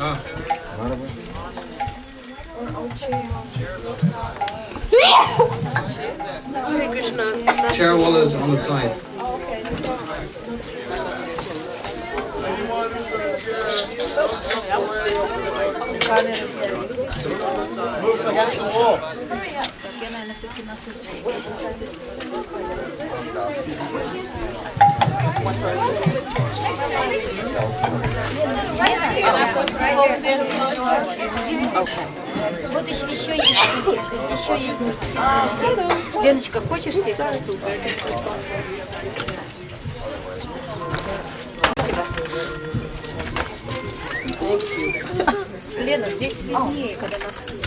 Hare Krishna. Chair wall is on the side. Вот еще есть. Еще есть. Леночка, хочешь сесть на стул? Лена, здесь виднее, когда на стуле.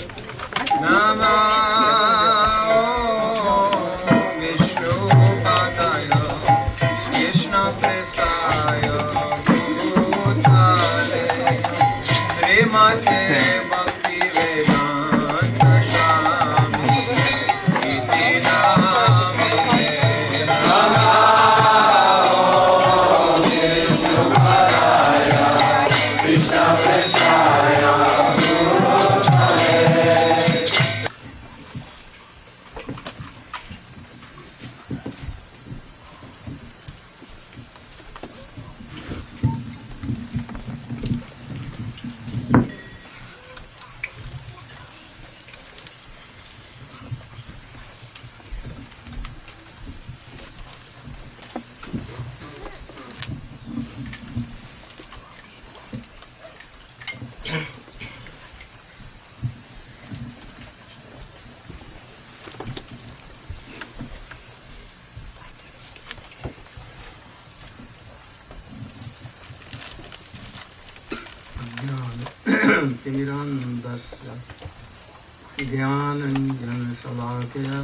ज्ञानञ्जन शलाकया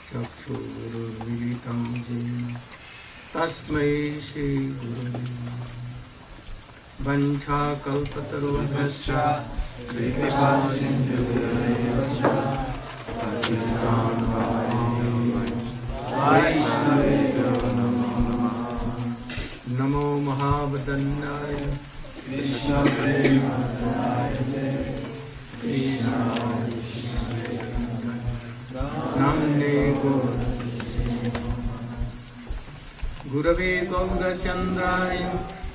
चक्षुरुन्मीलितं येन तस्मै श्रीगुरवे वञ्चाकल्पतरुभ्यश्च कृपासिन्धुभ्येव च वैष्णवेभ्यो नमो महावदन्नाय नाम्ने गुरवे गौरचन्द्राय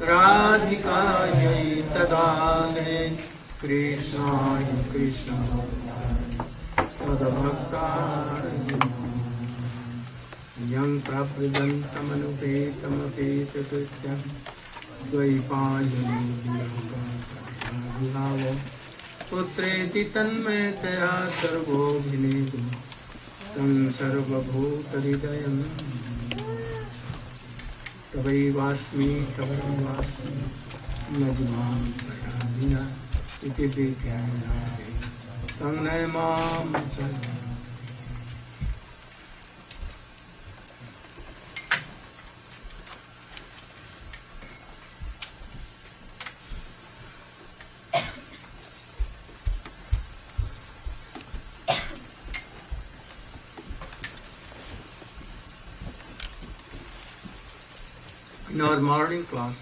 राधिकायै तदालये कृष्णाय कृष्ण तद्भक्ताय यं प्रव्रजन्तमनुपेतमपेतकृत्यं द्वैपायनो पुत्रेति तन्मयतया सर्वोऽभिनेतु तं सर्वभूतहृदयं तवैवास्मि तवैवास्मि नजमां प्रयादिना इति विज्ञानादि तं नयमां In our morning class,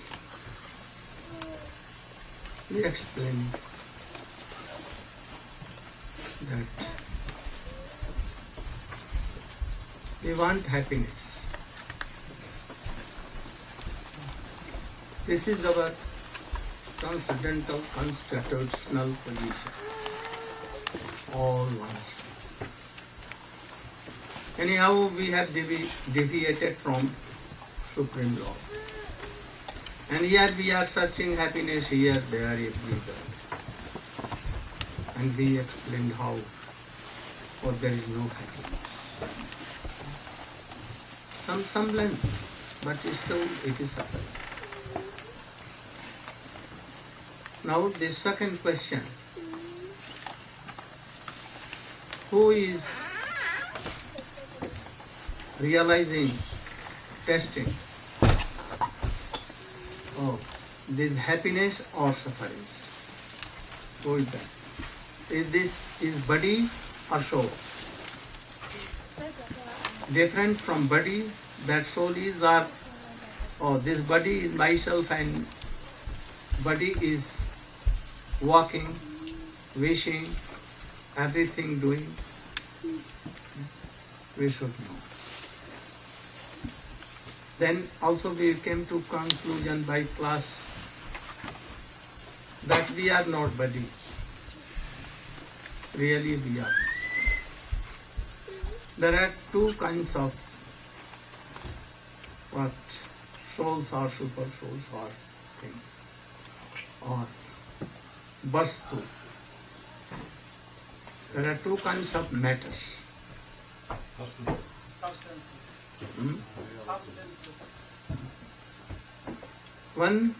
we explained that we want happiness. This is our transcendental constitutional position. All ones. Anyhow, we have deviated from Supreme Law. And yet we are searching happiness here, there, everywhere. And we explained how, for there is no happiness. Some semblance, but still it is suffering. Now the second question. Who is realizing, testing, this happiness or suffering? Who is that? Is body or soul? Different from body, that soul is this body is myself and body is walking, wishing, everything doing, we should know. Then also we came to conclusion by class that we are not body. Really we are. There are two kinds of what souls or super souls or things or vastu. There are two kinds of matters. Hmm? One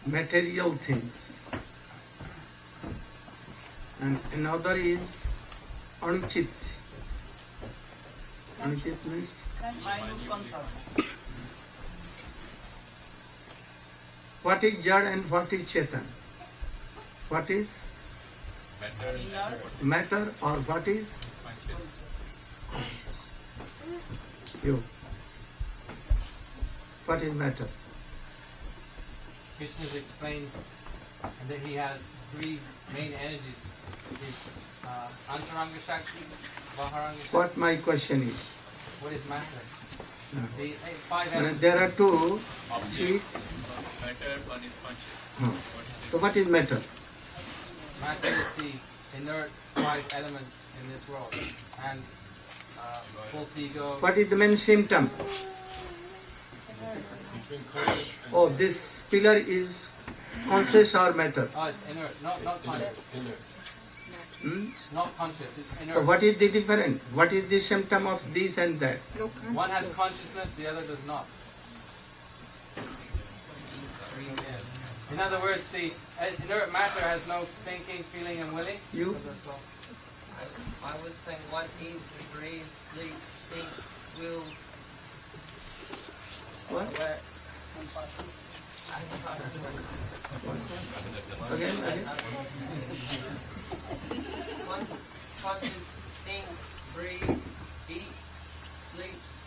material things and another is anuchit. Anuchit means what is jad and what is chetan? What is matter or what is you? What is matter? Krishna explains that he has three main energies. His Antaranga Shakti, Maharanga Shakti. What my question is? What is matter? The five energies. There are two sheets. Matter, one is conscious. So what is matter? Matter is the inert five elements in this world. And false ego. What is the main symptom? Oh, this pillar is conscious or matter? Oh, it's inert, not conscious. Hmm? Not conscious, it's inert. So what is the difference? What is the symptom of this and that? One has consciousness, the other does not. In other words, the inert matter has no thinking, feeling, and willing. You? I was saying one eats, breathes, sleeps, thinks, wills. What? Where? Again? One conscious thinks, breathes, eats, sleeps,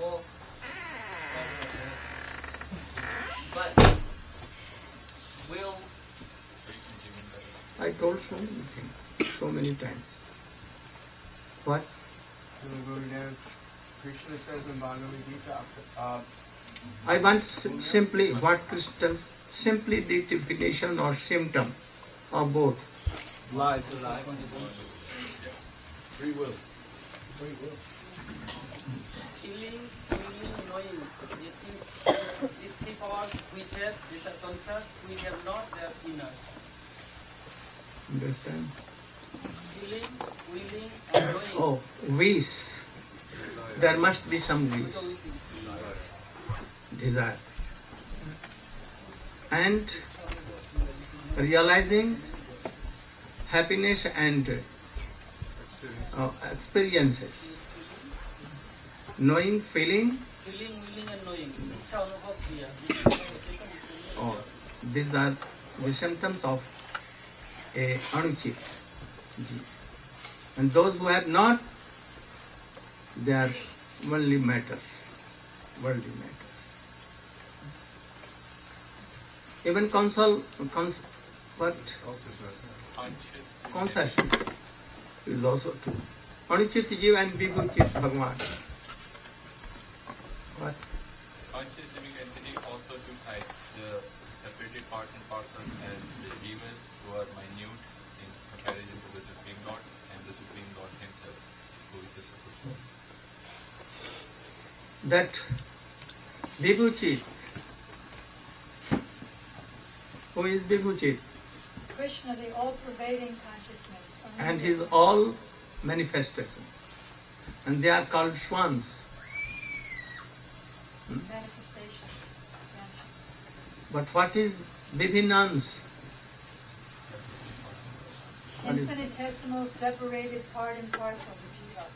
walks. But wills. I told so many things, so many times. What? Krishna says in Bhagavad Gita, I want simply what Krishna, simply the definition or symptom of both. lie to lie. Free will. Feeling, knowing. These three powers which have, these are conscious, we have not, they are inner. Understand? Feeling, willing, and knowing. Oh, wish. There must be some wish. Desire. And realizing happiness and experiences. Knowing, feeling, Feeling, willing, and knowing. Ichha, anubhav, kriya. oh, these are the symptoms of a anuchit. And those who have not, they are worldly matters. Worldly matters. Even what? Consciousness is also true. Anuchit Jiva and Vibhuchit Bhagavan. What? Conscious living entity also two types. The separated part and parcel as the jivas who are minute in comparison to the Supreme Lord and the Supreme Lord himself who is the Supreme. That Vibhuchit. Who is Vibhuchit? Krishna, the all-pervading consciousness. And his all manifestations. And they are called swans. Manifestation. Yeah. But what is Vibhinans? What is- Infinitesimal, separated part and parcel, the jiva.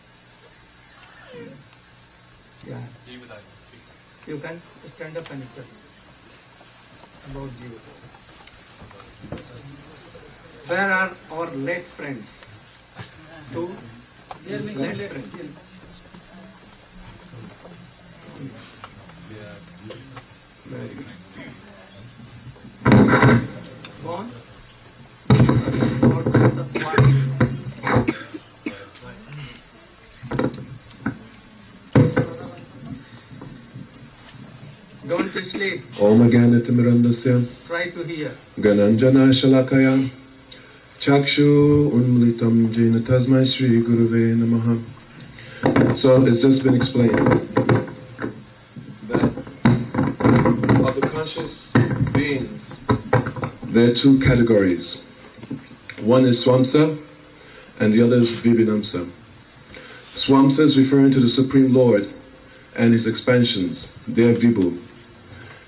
Yeah. Jivadaya. You can stand up and tell about Jiva. Where are our late friends? Two late friends. Very good. Go on. Don't sleep. Om Agyanatimirandasya Try to hear. Gananjana Shalakaya Chakshu Unmlitam Jena Tasmai Shri Guruve Namaha. So it's just been explained that of the conscious beings, there are two categories. One is Swamsa and the other is Vibhinamsa. Swamsa is referring to the Supreme Lord and his expansions. They are Vibhu.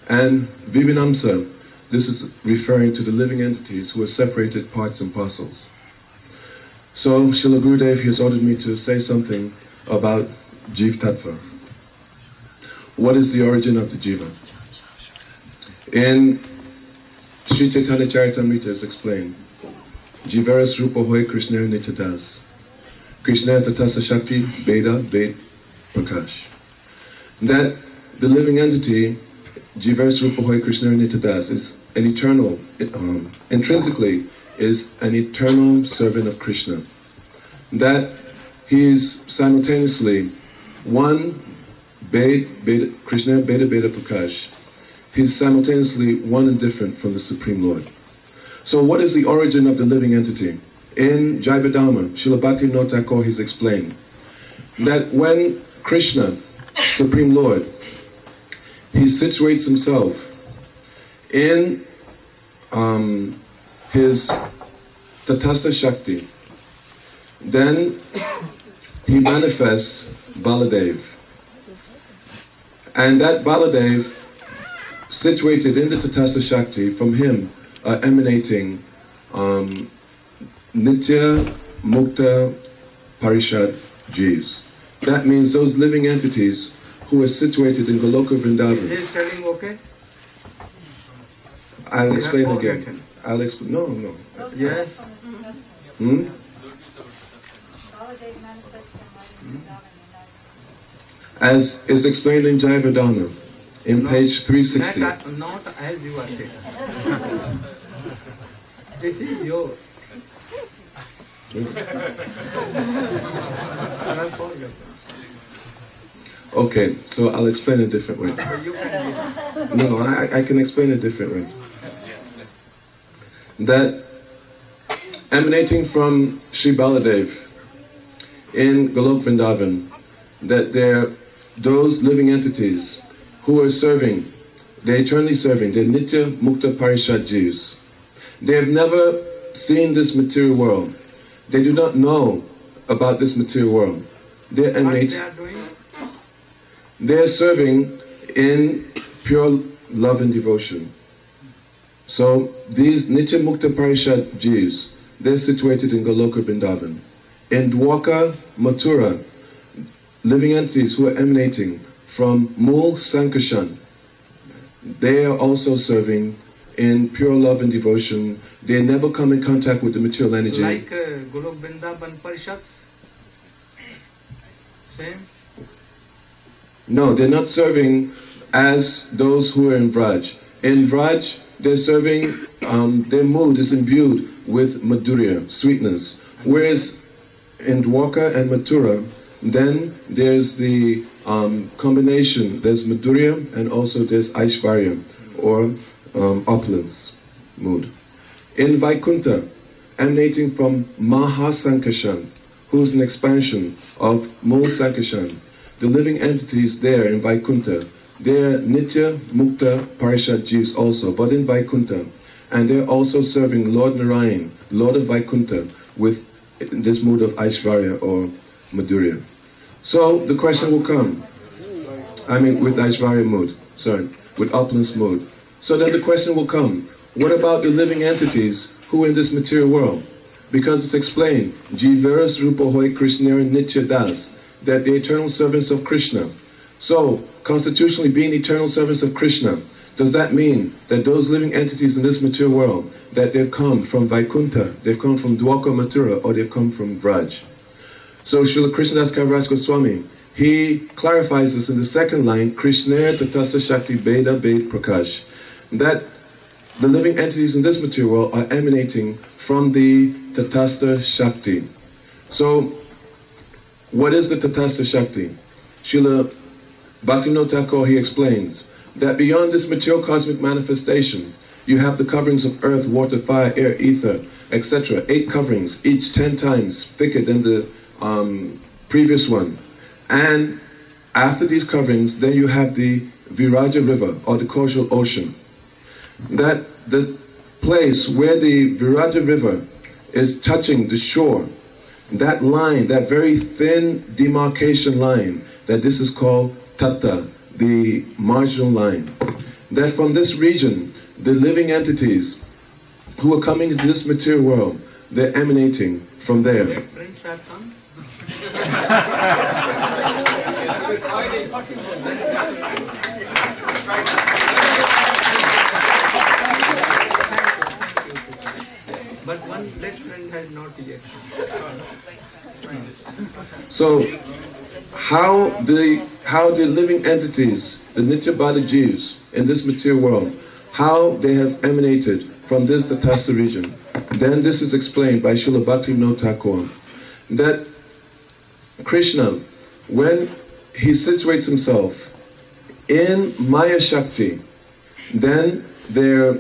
And Vibhinamsa, this is referring to the living entities who are separated parts and parcels. So Srila Gurudev has ordered me to say something about Jiv Tattva. What is the origin of the Jiva? In Sri Chaitanya Charitamrita is explained, Jivaras Rupa Hoy Krishna Nityadas. Krishna Tatasa Shakti Veda Ved Prakash. That the living entity, Jivaras Rupa Hoy Krishna Nityadas, is an eternal, intrinsically is an eternal servant of Krishna. That he is simultaneously one Krishna Veda Veda Prakash. He's simultaneously one and different from the Supreme Lord. So what is the origin of the living entity? In Jaivadharma, Srila Bhaktivinoda Thakur has explained that when Krishna, Supreme Lord, he situates himself in his Tatastha Shakti, then he manifests Baladev. And that Baladev, situated in the Tatastha Shakti, from him are emanating Nitya Mukta Parishad Jivs. That means those living entities who are situated in Goloka Vrindavan. Is he telling okay? I'll explain have again. forgotten. I'll explain. No. Yes. Hmm? As is explained in Jaivadharma, in page 360. Not as you are saying. This is yours. Okay, so I'll explain a different way. So you can No, I can explain a different way. That emanating from Sri Baladev in Golok Vrindavan, that they're those living entities who are serving, they're eternally serving, they're Nitya Mukta Parishad Jivs. They have never seen this material world. They do not know about this material world. They're what they emanating. are doing? They're serving in pure love and devotion. So these Nitya Mukta Parishad Jivs, they're situated in Goloka Vrindavan. In Dwarka, Mathura, living entities who are emanating from Mool Sankashan, they are also serving in pure love and devotion. They never come in contact with the material energy. Like Golok Vrindavan Parishads? Same? No, they're not serving as those who are in Vraj. In Vraj, they're serving, their mood is imbued with Madhurya, sweetness. Whereas in Dwarka and Mathura, then there's the combination, there's Madhurya and also there's Aishvarya, or opulence mood. In Vaikuntha, emanating from Mahasankashan, who's an expansion of Mool Sankashan, the living entities there in Vaikuntha, they're Nitya Mukta Parishad Jivs also, but in Vaikuntha. And they're also serving Lord Narayan, Lord of Vaikuntha, with this mood of Aishvarya or Madhurya. So the question will come, with Aishvarya mood, with opulence mood. So then the question will come, what about the living entities who are in this material world? Because it's explained, Jivaras Rupa Hoy Krishna Nitya Das, that the eternal servants of Krishna. So, constitutionally being eternal servants of Krishna, does that mean that those living entities in this material world, that they've come from Vaikuntha, they've come from Dwarka Mathura, or they've come from Vraj? So Srila Krishnadas Kaviraj Goswami, he clarifies this in the second line, Krishna Tatasa Shakti Beda Bed Prakash, that the living entities in this material world are emanating from the Tatastha Shakti. So, what is the Tatastha Shakti? Srila Bhaktivinoda Thakur, he explains that beyond this material cosmic manifestation, you have the coverings of earth, water, fire, air, ether, etc. 8 coverings, each 10 times thicker than the previous one. And after these coverings, then you have the Viraja river, or the causal ocean. That the place where the Viraja river is touching the shore, that line, that very thin demarcation line, that this is called Tatta, the marginal line. That from this region, the living entities who are coming into this material world, they're emanating from there. Friends have come. But one black friend has not yet come. So, how the living entities, the Nityabada Jeeves in this material world, how they have emanated from this Tatastha region, then this is explained by Srila Bhaktivinoda Thakur, that Krishna, when he situates himself in Maya Shakti, then the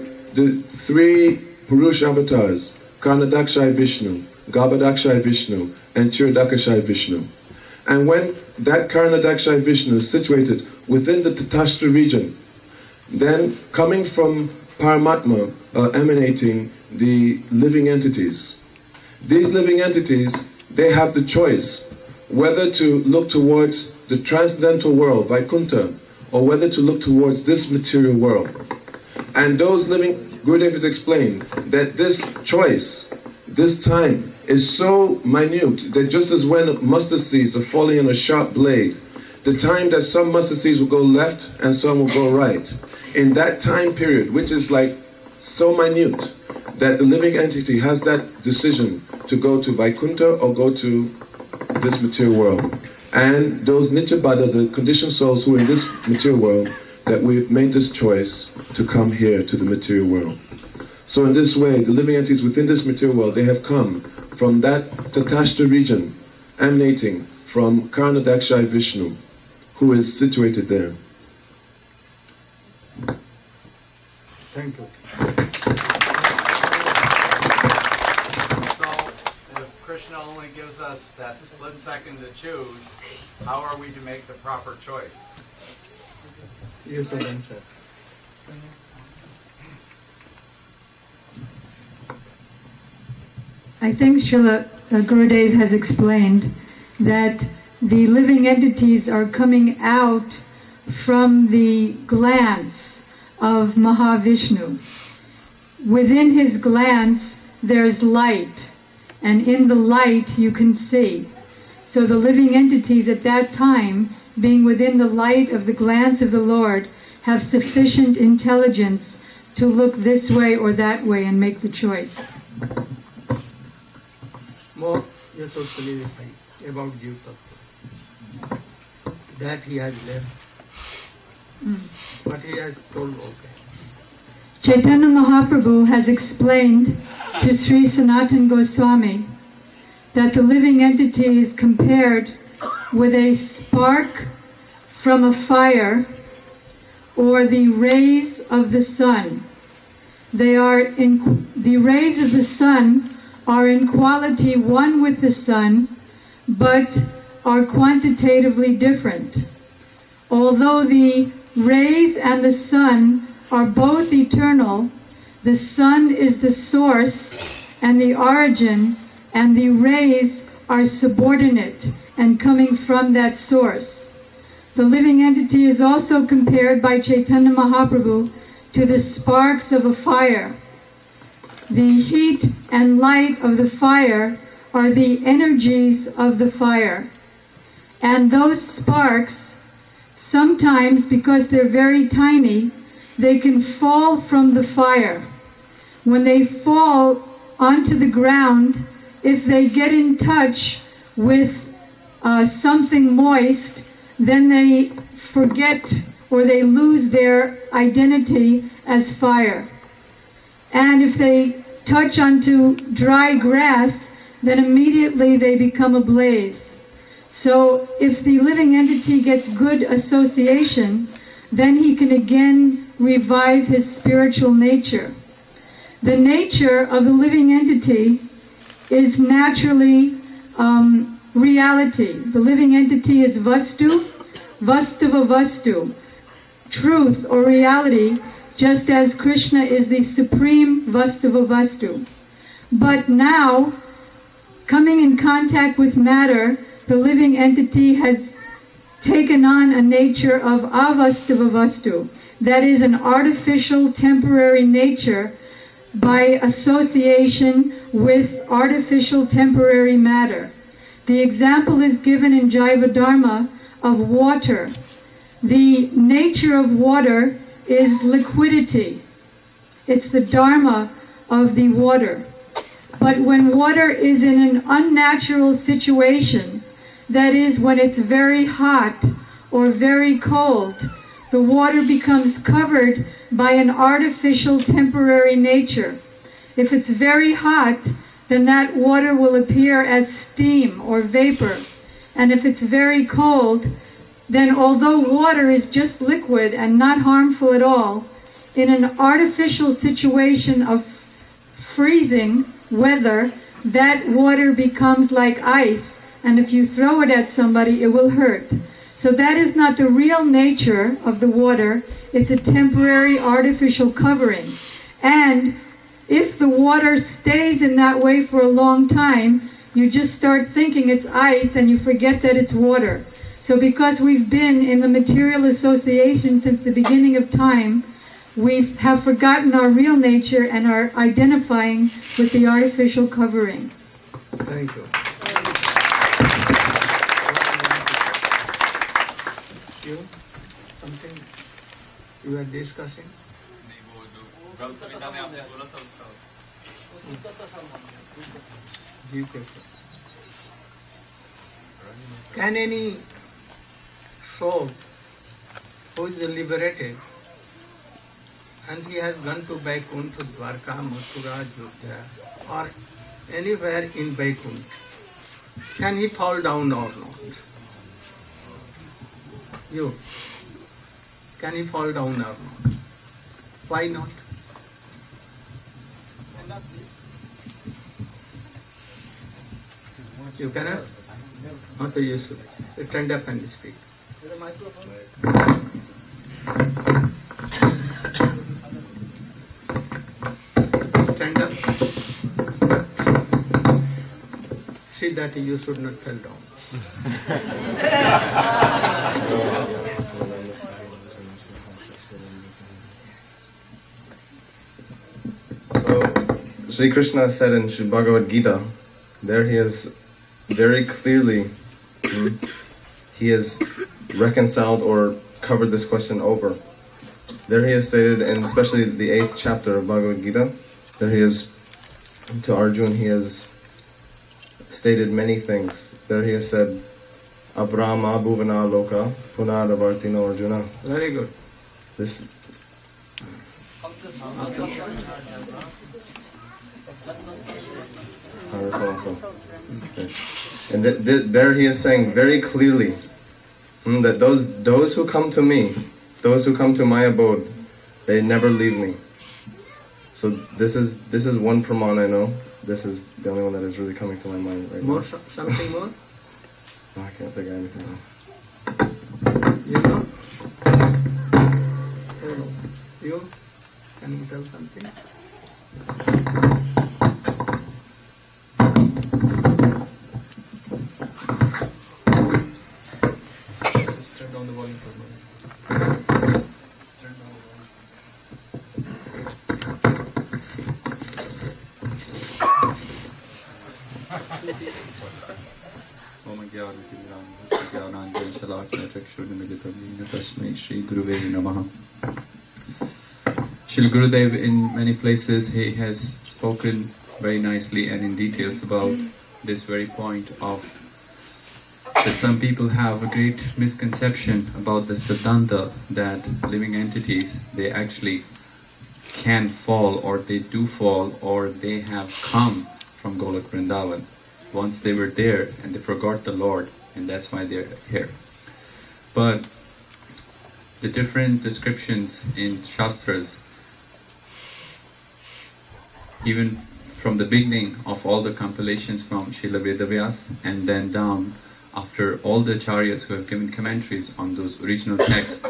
3 Purusha avatars, Karnadakshai Vishnu, Garbhadakshai Vishnu, and Chiradakashai Vishnu. And when that Karnadakshai Vishnu is situated within the Tatastha region, then coming from Paramatma are emanating the living entities. These living entities, they have the choice whether to look towards the transcendental world, Vaikuntha, or whether to look towards this material world. And those living, Gurudev has explained that this choice, this time, is so minute that just as when mustard seeds are falling on a sharp blade, the time that some mustard seeds will go left and some will go right, in that time period, which is like so minute, that the living entity has that decision to go to Vaikuntha or go to this material world. And those Nityabada, the conditioned souls who are in this material world, that we've made this choice to come here to the material world. So in this way, the living entities within this material world, they have come from that Tatastha region, emanating from Karnadakshai Vishnu, who is situated there. Thank you. So, if Krishna only gives us that split second to choose, how are we to make the proper choice? Yes, sir. Answer. I think Srila Gurudev has explained that the living entities are coming out from the glance of Mahavishnu. Within his glance there's light, and in the light you can see. So the living entities at that time, being within the light of the glance of the Lord, have sufficient intelligence to look this way or that way and make the choice. More Yasodhali about Jiva Tattva. That he has left. But he has told okay. Chaitanya Mahaprabhu has explained to Sri Sanatana Goswami that the living entity is compared with a spark from a fire or the rays of the sun. The rays of the sun are in quality one with the sun, but are quantitatively different. Although the rays and the sun are both eternal, the sun is the source and the origin, and the rays are subordinate and coming from that source. The living entity is also compared by Chaitanya Mahaprabhu to the sparks of a fire. The heat and light of the fire are the energies of the fire. And those sparks, sometimes because they're very tiny, they can fall from the fire. When they fall onto the ground, if they get in touch with something moist, then they forget or they lose their identity as fire. And if they touch onto dry grass, then immediately they become a blaze. So if the living entity gets good association, then he can again revive his spiritual nature. The nature of the living entity is naturally reality. The living entity is vastu, vastava vastu, truth or reality, just as Krishna is the supreme vastava vastu. But now, coming in contact with matter, the living entity has taken on a nature of avastava vastu, that is an artificial temporary nature by association with artificial temporary matter. The example is given in Jaiva Dharma of water. The nature of water is liquidity. It's the dharma of the water. But when water is in an unnatural situation, that is, when it's very hot or very cold, the water becomes covered by an artificial temporary nature. If it's very hot, then that water will appear as steam or vapor. And if it's very cold, then although water is just liquid and not harmful at all, in an artificial situation of freezing weather, that water becomes like ice, and if you throw it at somebody, it will hurt. So that is not the real nature of the water. It's a temporary artificial covering. And if the water stays in that way for a long time, you just start thinking it's ice and you forget that it's water. So because we've been in the material association since the beginning of time, we have forgotten our real nature and are identifying with the artificial covering. Thank you. You? Something you were discussing? Can any soul who is liberated and he has gone to Vaikuntha, Dwarka, Mathura, Ayodhya, or anywhere in Vaikuntha, can he fall down or not? You, can he fall down or not? Why not? You cannot? Not you should. Stand up and speak. Stand up. See that you should not fall down. So, Sri Krishna said in Sri Bhagavad Gita, there he has very clearly, he has reconciled or covered this question over. There he has stated, and especially the 8th chapter of Bhagavad Gita, there he has, to Arjuna, he has stated many things. There he has said, Abrahma bhuvana loka punaravartino Arjuna. Very good. This. And there he is saying very clearly that those who come to me, those who come to my abode, they never leave me. So this is one praman I know. This is the only one that is really coming to my mind right now. Something more? No, I can't think of anything. You know? You? Can you tell something? Just turn down the volume for a moment. Turn down the volume. Srila Gurudev, in many places, he has spoken very nicely and in details about this very point of that some people have a great misconception about the Siddhanta that living entities, they actually can fall, or they do fall, or they have come from Golok Vrindavan. Once they were there and they forgot the Lord, and that's why they're here. But the different descriptions in Shastras, even from the beginning of all the compilations from Srila Vedavyas and then down after all the acharyas who have given commentaries on those original texts,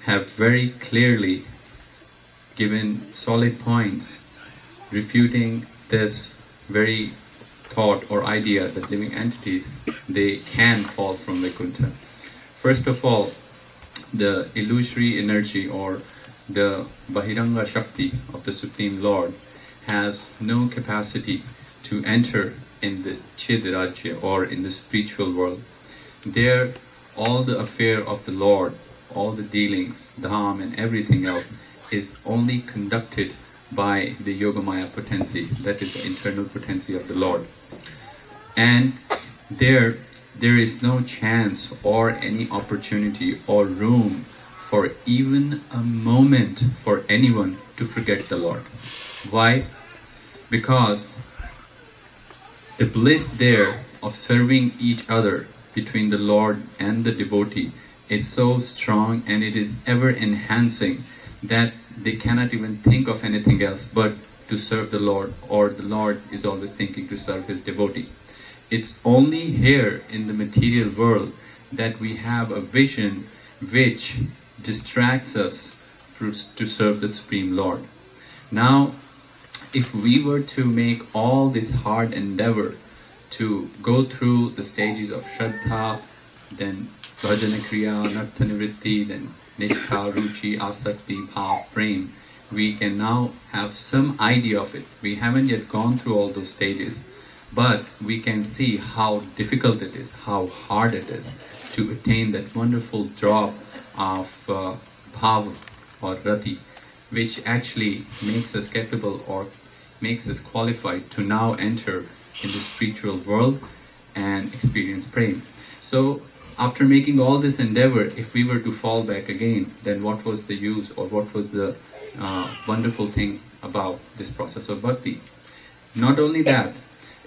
have very clearly given solid points refuting this very thought or idea that living entities, they can fall from Vaikuntha. First of all, the illusory energy or the Bahiranga Shakti of the Supreme Lord has no capacity to enter in the Chid Rajya or in the spiritual world. There, all the affair of the Lord, all the dealings, dham and everything else is only conducted by the Yogamaya potency, that is the internal potency of the Lord. And there is no chance or any opportunity or room for even a moment for anyone to forget the Lord. Why? Because the bliss there of serving each other between the Lord and the devotee is so strong, and it is ever enhancing that they cannot even think of anything else but to serve the Lord, or the Lord is always thinking to serve his devotee. It's only here in the material world that we have a vision which distracts us to serve the Supreme Lord. Now, if we were to make all this hard endeavor to go through the stages of Shraddha, then Bhajana Kriya, Nartha Nivritti, then Nishtha, Ruchi, Asakti, Bhav, Prem, we can now have some idea of it. We haven't yet gone through all those stages, but we can see how difficult it is, how hard it is to attain that wonderful drop of Bhav or Rati, which actually makes us capable or makes us qualified to now enter in the spiritual world and experience Prem. So after making all this endeavor, if we were to fall back again, then what was the use, or what was the wonderful thing about this process of bhakti? Not only that,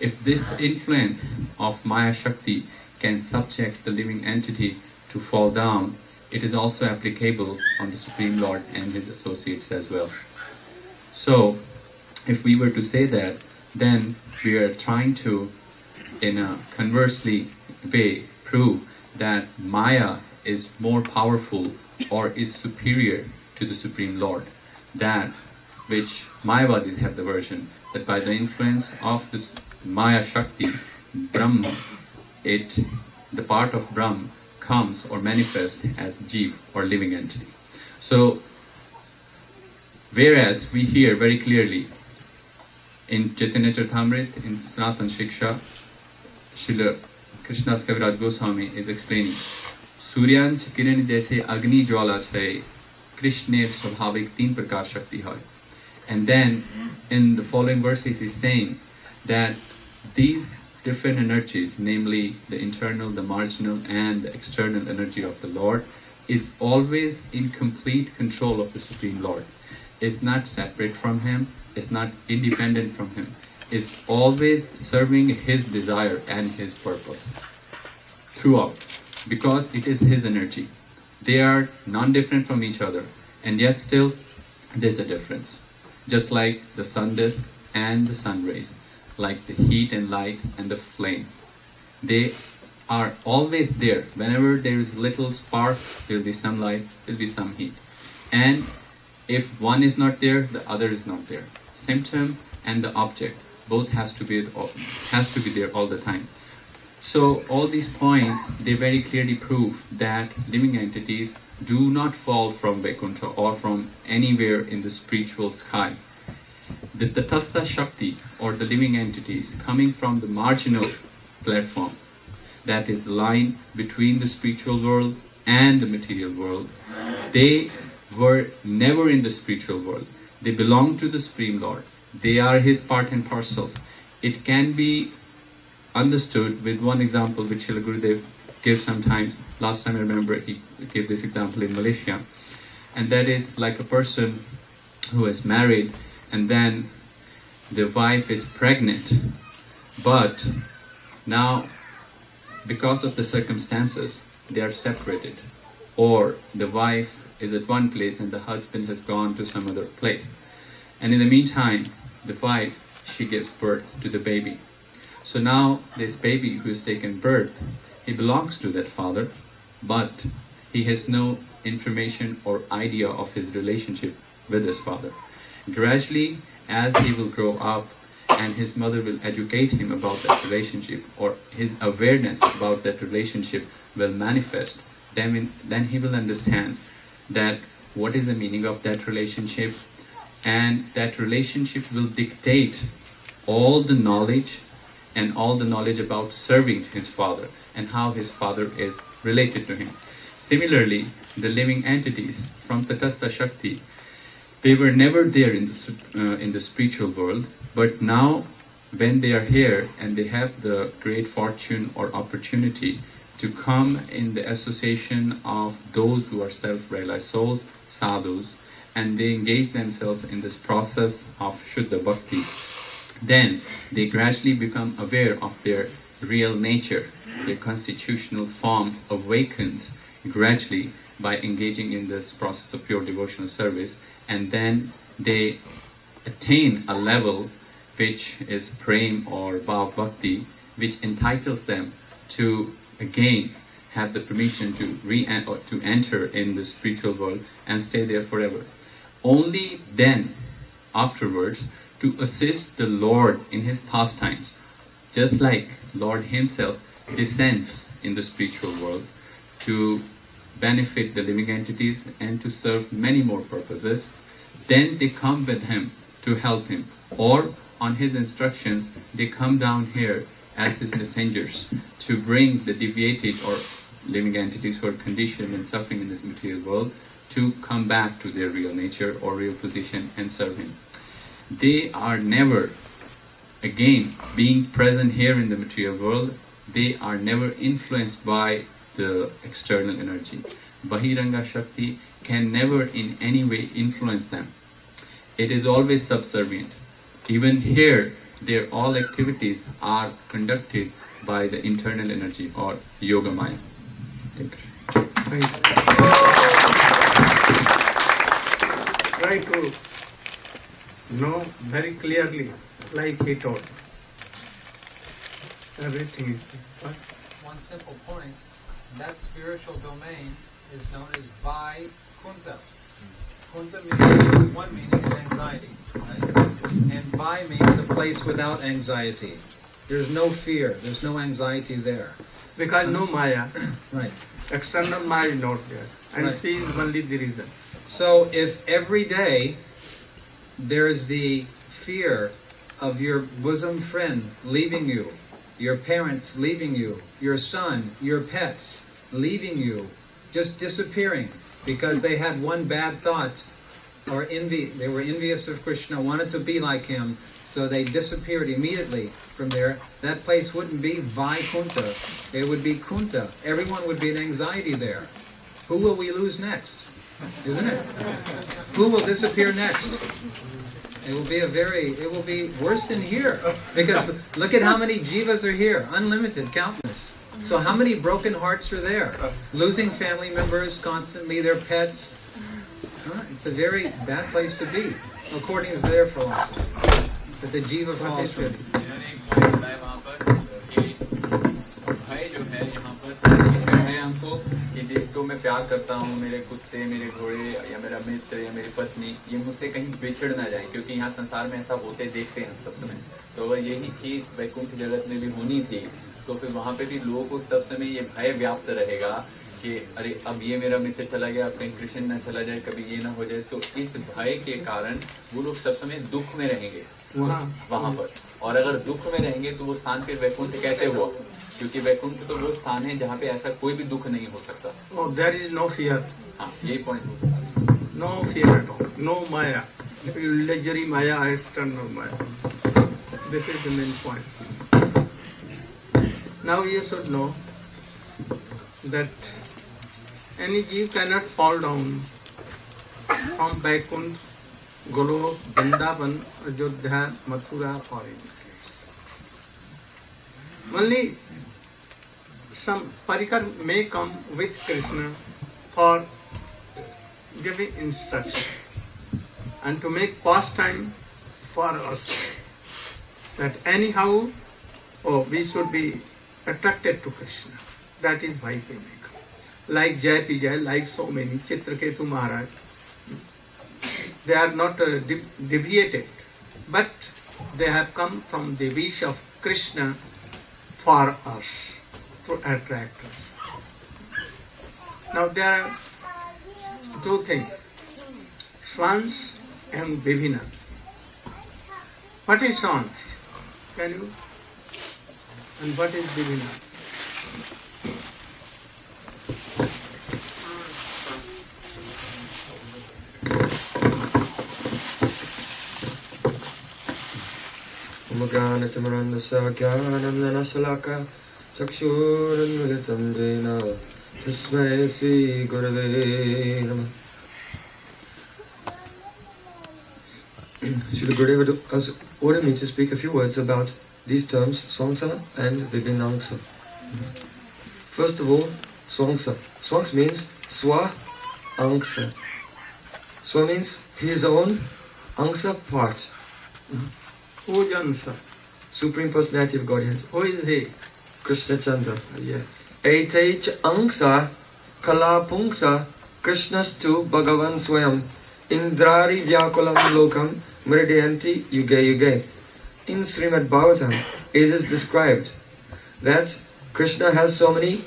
if this influence of Maya Shakti can subject the living entity to fall down, it is also applicable on the Supreme Lord and his associates as well. So, if we were to say that, then we are trying to, in a conversely way, prove that Maya is more powerful or is superior to the Supreme Lord. That which Mayavadis have the version, that by the influence of this Maya Shakti, Brahma, the part of Brahma comes or manifests as Jeev or living entity. So, whereas we hear very clearly in Chaitanya Charitamrita, in Sanatana Shiksha, Srila Krishnadas Kaviraj Goswami is explaining, Suryanch kiran jaise agni jwala chhai, Krishner swabhavik teen prakar shakti hai. And then in the following verses he's saying that these different energies, namely the internal, the marginal and the external energy of the Lord, is always in complete control of the Supreme Lord. Is not separate from him, is not independent from him, is always serving his desire and his purpose throughout, because it is his energy. They are non-different from each other, and yet still there's a difference. Just like the sun disk and the sun rays, like the heat and light and the flame. They are always there. Whenever there is a little spark, there will be some light, there will be some heat. And if one is not there, the other is not there. Symptom and the object, both has to be there all the time. So all these points, they very clearly prove that living entities do not fall from Vaikuntha or from anywhere in the spiritual sky. The Tatastha Shakti, or the living entities coming from the marginal platform, that is the line between the spiritual world and the material world, they were never in the spiritual world. They belong to the Supreme Lord. They are his part and parcels. It can be understood with one example which Srila Gurudev gives sometimes. Last time I remember he gave this example in Malaysia, and that is like a person who is married and then the wife is pregnant, but now because of the circumstances they are separated, or the wife is at one place and the husband has gone to some other place, and in the meantime the wife, she gives birth to the baby. So now this baby who has taken birth, he belongs to that father, but he has no information or idea of his relationship with his father. Gradually, as he will grow up and his mother will educate him about that relationship, or his awareness about that relationship will manifest, then he will understand that what is the meaning of that relationship, and that relationship will dictate all the knowledge and all the knowledge about serving his father and how his father is related to him. Similarly, the living entities from Tatastha Shakti, they were never there in the spiritual world, but now when they are here and they have the great fortune or opportunity to come in the association of those who are self-realized souls, sadhus, and they engage themselves in this process of Shuddha Bhakti, then they gradually become aware of their real nature. Their constitutional form awakens gradually by engaging in this process of pure devotional service, and then they attain a level which is prem or bhav bhakti, which entitles them to again have the permission to enter in the spiritual world and stay there forever. Only then, afterwards, to assist the Lord in his pastimes, just like Lord himself descends in the spiritual world to benefit the living entities and to serve many more purposes, then they come with him to help him, or on his instructions they come down here as his messengers to bring the deviated or living entities who are conditioned and suffering in this material world to come back to their real nature or real position and serve him. They are never, again, being present here in the material world, they are never influenced by the external energy. Bahiranga Shakti can never in any way influence them. It is always subservient. Even here, their all activities are conducted by the internal energy or Yoga Maya. Try to know very clearly, like he told. Everything is there. One simple point, that spiritual domain is known as Vai-Kunta. Kunta means, one meaning is anxiety, right? And Vai means a place without anxiety. There's no fear, there's no anxiety there. Because no Maya, Right. external Maya is not there, and Right. she is only the reason. So if every day there is the fear of your bosom friend leaving you, your parents leaving you, your son, your pets leaving you, just disappearing because they had one bad thought or envy, they were envious of Krishna, wanted to be like him, so they disappeared immediately from there, that place wouldn't be Vai-Kunta, it would be Kunta. Everyone would be in anxiety there. Who will we lose next? Isn't it? Who will disappear next? It will be worse than here. Because look at how many jivas are here. Unlimited, countless. So how many broken hearts are there? Losing family members constantly, their pets. It's a very bad place to be, according to their philosophy. That the jiva falls from it. कि जिसको मैं प्यार करता हूँ, मेरे कुत्ते, मेरे घोड़े या मेरा मित्र या मेरी पत्नी, ये मुझसे कहीं बिछड़ ना जाए, क्योंकि यहाँ संसार में ऐसा होते देखते हैं सब समय। तो अगर यही चीज वैकुंठ जगत में भी होनी थी, तो फिर वहाँ पे भी लोगों को सब समय ये भय व्याप्त रहेगा कि अरे अब ये मेरा मित्र चला गया, अब कहीं कृष्ण न चला जाए, कभी ये ना हो जाए। तो इस भय के कारण वो लोग सब समय दुख में रहेंगे वहाँ पर, और अगर दुख में रहेंगे तो वो स्थान फिर वैकुंठ कैसे हुआ? क्योंकि वैकुंठ तो वो स्थान है जहाँ पे ऐसा कोई भी दुख नहीं हो सकता। There is no fear. हाँ, यही पॉइंट होता है। No fear at all. No Maya. Illusory Maya, external Maya. This is the main point. Now you should know, that any jeev cannot fall down from Vaikuntha, Golok, Vrindavan, Ajodhya, Mathura or any place. Only some parikar may come with Krishna for giving instruction and to make pastime for us, that anyhow we should be attracted to Krishna. That is why they may come. Like Jai Pijay, like so many, Chitraketu Maharaj, they are not deviated, but they have come from the wish of Krishna for us, to attract us. Now there are two things, swans and vibhina. What is swans? Can you? And what is vibhina? Umaganatamrandasa Gyanananasalaka Chakshuranmilitam Dena Tasmai Sri Gurave Namah. Srila Gurudeva has ordered me to speak a few words about these terms, Swangsa and Vibhinangsa. First of all, Swangsa. Swangs means Swa Angsa. Swa means his own, Angsa part. Who is Ansa? Supreme Personality of Godhead. Who is he? Krishna Chandra. Yes. Etech Angsa Kala Pungsa Krishnastu Bhagavan Swayam Indrari Vyakulam Lokam Mridayanti Yuge Yuge. In Srimad Bhagavatam, it is described that Krishna has so many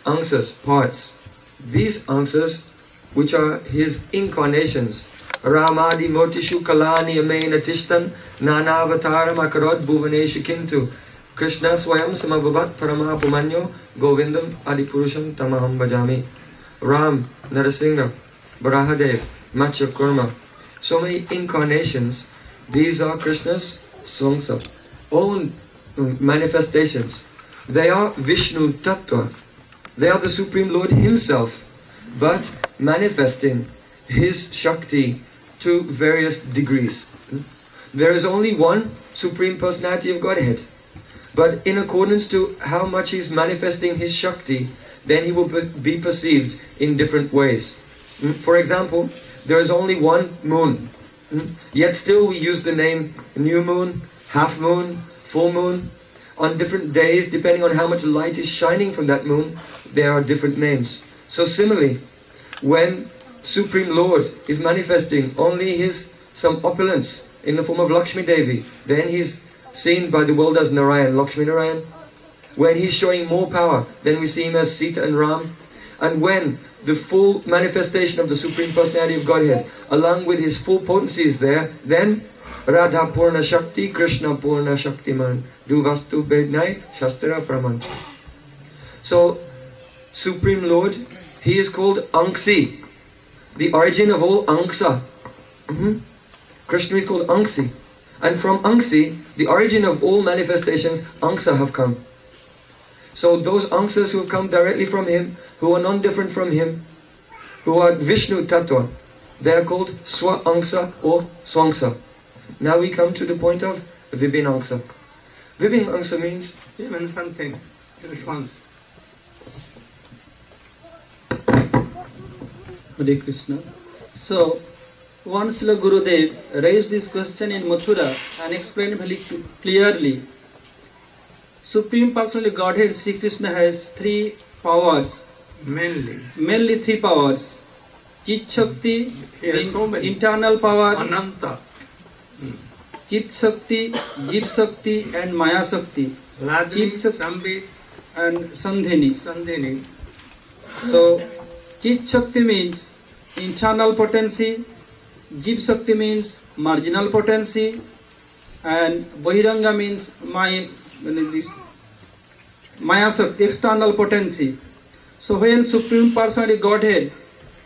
angsas, parts. These angsas, which are his incarnations, Ramadi Motishu Kalani Amain Atishtan Nanavataram Akarod Bhuvaneshu Kintu Krishna Swayam Samabhavat Paramapumanyo Govindam Adipurusham Tamaham Bhajami. Ram, Narasingha, Barahadev, Matsya Kurma. So many incarnations. These are Krishna's Swangsa, own manifestations. They are Vishnu Tattva. They are the Supreme Lord Himself, but manifesting His Shakti to various degrees. There is only one Supreme Personality of Godhead, but in accordance to how much He's manifesting His Shakti, then He will be perceived in different ways. For example, there is only one moon, yet still we use the name new moon, half moon, full moon. On different days, depending on how much light is shining from that moon, there are different names. So similarly, when Supreme Lord is manifesting only some opulence in the form of Lakshmi Devi, then He's seen by the world as Narayan, Lakshmi Narayan. When He's showing more power, then we see Him as Sita and Ram. And when the full manifestation of the Supreme Personality of Godhead, along with His full potency is there, then Radha Purna Shakti, Krishna Purna Shaktiman, Duvastu Bednai, Shastra Praman. So, Supreme Lord, He is called Angsi, the origin of all Angsa. Krishna is called Angsi. And from Angsi, the origin of all manifestations, Angsa have come. So those Angsas who have come directly from Him, who are non-different from Him, who are Vishnu Tattva, they are called Swa Angsa or Swangsa. Now we come to the point of Vibhinangsa. Vibhinangsa means even something in swans. Hare Krishna. So, once Srila Gurudev raised this question in Mathura and explained very clearly. Supreme Personality Godhead Sri Krishna has three powers. Mainly three powers. Chit Shakti means so internal power. Ananta. Chit Shakti, Jeev Shakti and Maya Shakti. Chit Shakti and Sandhini. So, Chit Shakti means internal potency, Jeev Shakti means marginal potency, and Bahiranga means Maya Shakti, external potency. So when Supreme Personality Godhead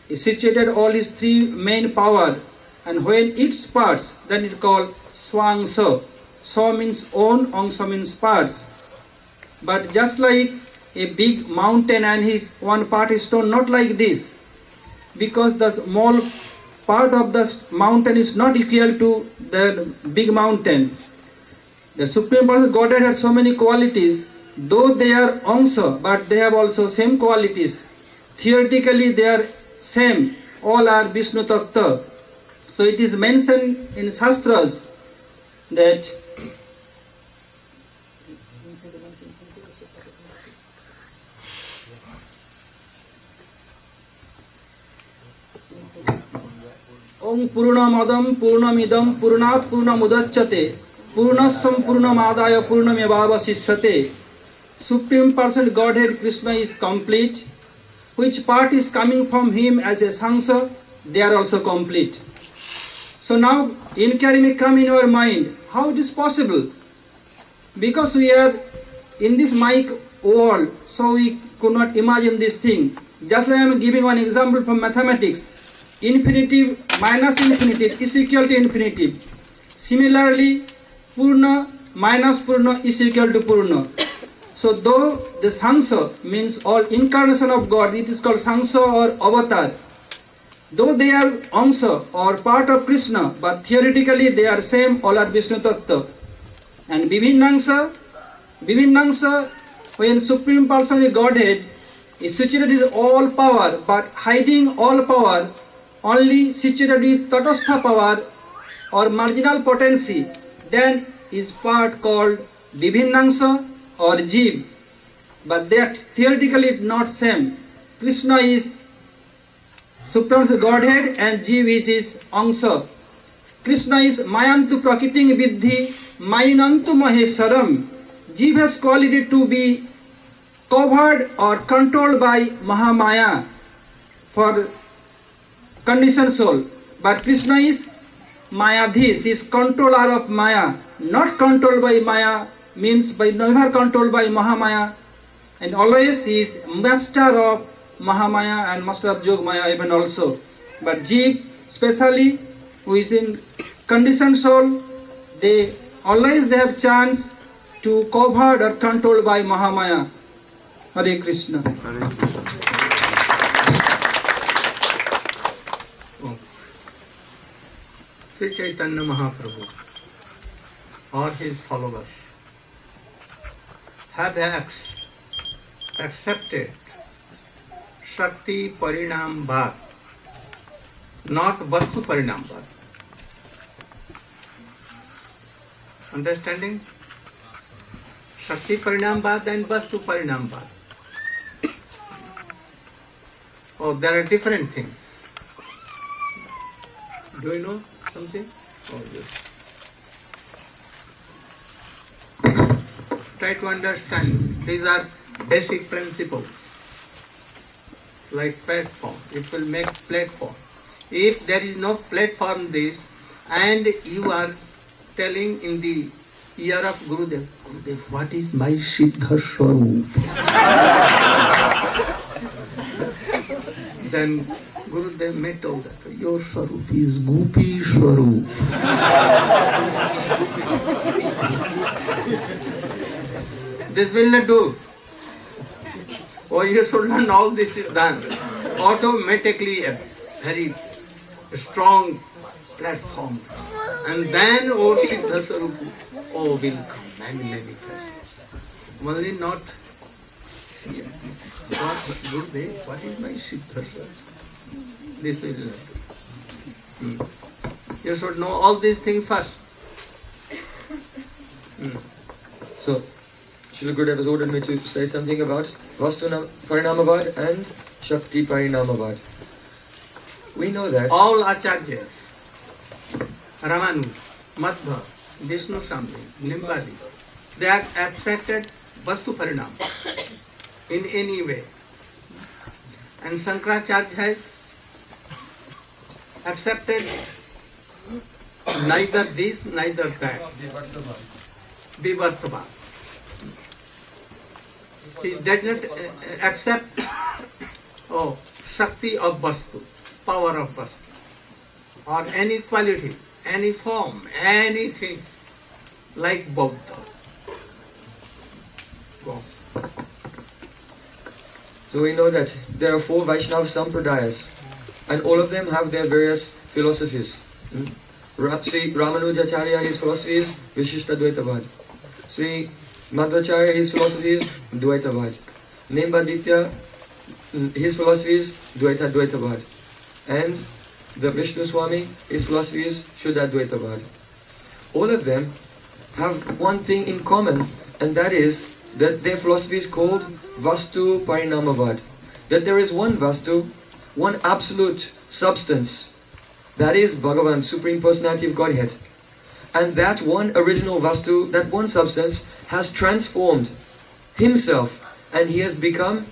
is situated all His three main power, and when its parts, then it called Swangsa. Swa means own, Angsa means parts. But just like a big mountain and his one part is stone, not like this. Because the small part of the mountain is not equal to the big mountain. The Supreme Personality of Godhead has so many qualities, though they are Angsa, but they have also same qualities. Theoretically they are same, all are Vishnu Tattva. So it is mentioned in Shastras that Om Purnamadam Purnamidam Purnat Purnamudachyate Purnasam Purnamadaya Purnamevavasishyate. Supreme Person Godhead Krishna is complete. Which part is coming from him as a Sansa, they are also complete. So now inquiry may come in our mind, how it is possible? Because we are in this mic world, so we could not imagine this thing. Just like I am giving one example from mathematics. Infinitive minus infinitive is equal to infinitive. Similarly, Purna minus Purna is equal to Purna. So though the Sansa means all incarnation of God, it is called Sansa or Avatar. Though they are Angsa or part of Krishna, but theoretically they are same, all are Vishnu Tattva. And Vivinnangsa, when Supreme Personality Godhead is situated with all power, but hiding all power, only situated with Tatastha power or marginal potency, then is part called Vivinnangsa or Jeev. But they are theoretically not same. Krishna is Supreme Godhead and Jeev is his Angsa. Krishna is Mayantu Prakriting Vidhi Mainantu Maheswaram. Jeev has quality to be covered or controlled by Mahamaya for conditioned soul. But Krishna is Mayadhis, is controller of Maya, not controlled by Maya, means by never controlled by Mahamaya, and always he is master of Mahamaya and master of Jogmaya even also. But Jeev, especially who is in conditioned soul, they have chance to covered or controlled by Mahamaya. Hare Krishna. Sri Chaitanya Mahaprabhu or his followers have accepted Shakti Parinam Bhad, not Vastu Parinam Bhad. Understanding? Shakti Parinam Bhad and Vastu Parinam Bhad. Oh, there are different things. Do you know something? Oh, yes. Try to understand. These are basic principles. Like platform. It will make platform. If there is no platform this, and you are telling in the ear of Gurudev, Gurudev, what is my Siddha Swarup? Then Gurudev may tell that your Swarup is Gopi Swarup. This will not do. Oh, you should learn all this is done. Automatically a very strong platform. And then, oh, Siddha Swarup, oh, will come many Only not here. Gurudev, what is my Siddha Swarup? This will not do. You should know all these things first. So, Srila Gurudev has ordered me to say something about Vastu Parinamabad and Shakti Parinamabad. We know that all acharyas, Ramanu, Madhva, Vishnu Shambhi, Nimbadi, they have accepted Vastu Parinam in any way. And Shankaracharya has accepted neither this, neither that. Vivartava. He did not accept Shakti of Vastu, power of Vastu, or any quality, any form, anything like Bauddha. So we know that there are 4 Vaishnava Sampradayas, and all of them have their various philosophies. Sri Ramanujacharya, his philosophy is Vishishta Dvaitavad. Sri Madhvacharya, his philosophy is Dvaitavad. Nembaditya, his philosophy is Dvaita Dvaitavad. And the Vishnu Swami, his philosophy is Shuddha Dvaitavad. All of them have one thing in common, and that is that their philosophy is called Vastu Parinamavad. That there is one Vastu, one absolute substance, that is Bhagavan, Supreme Personality of Godhead. And that one original Vastu, that one substance, has transformed himself, and he has become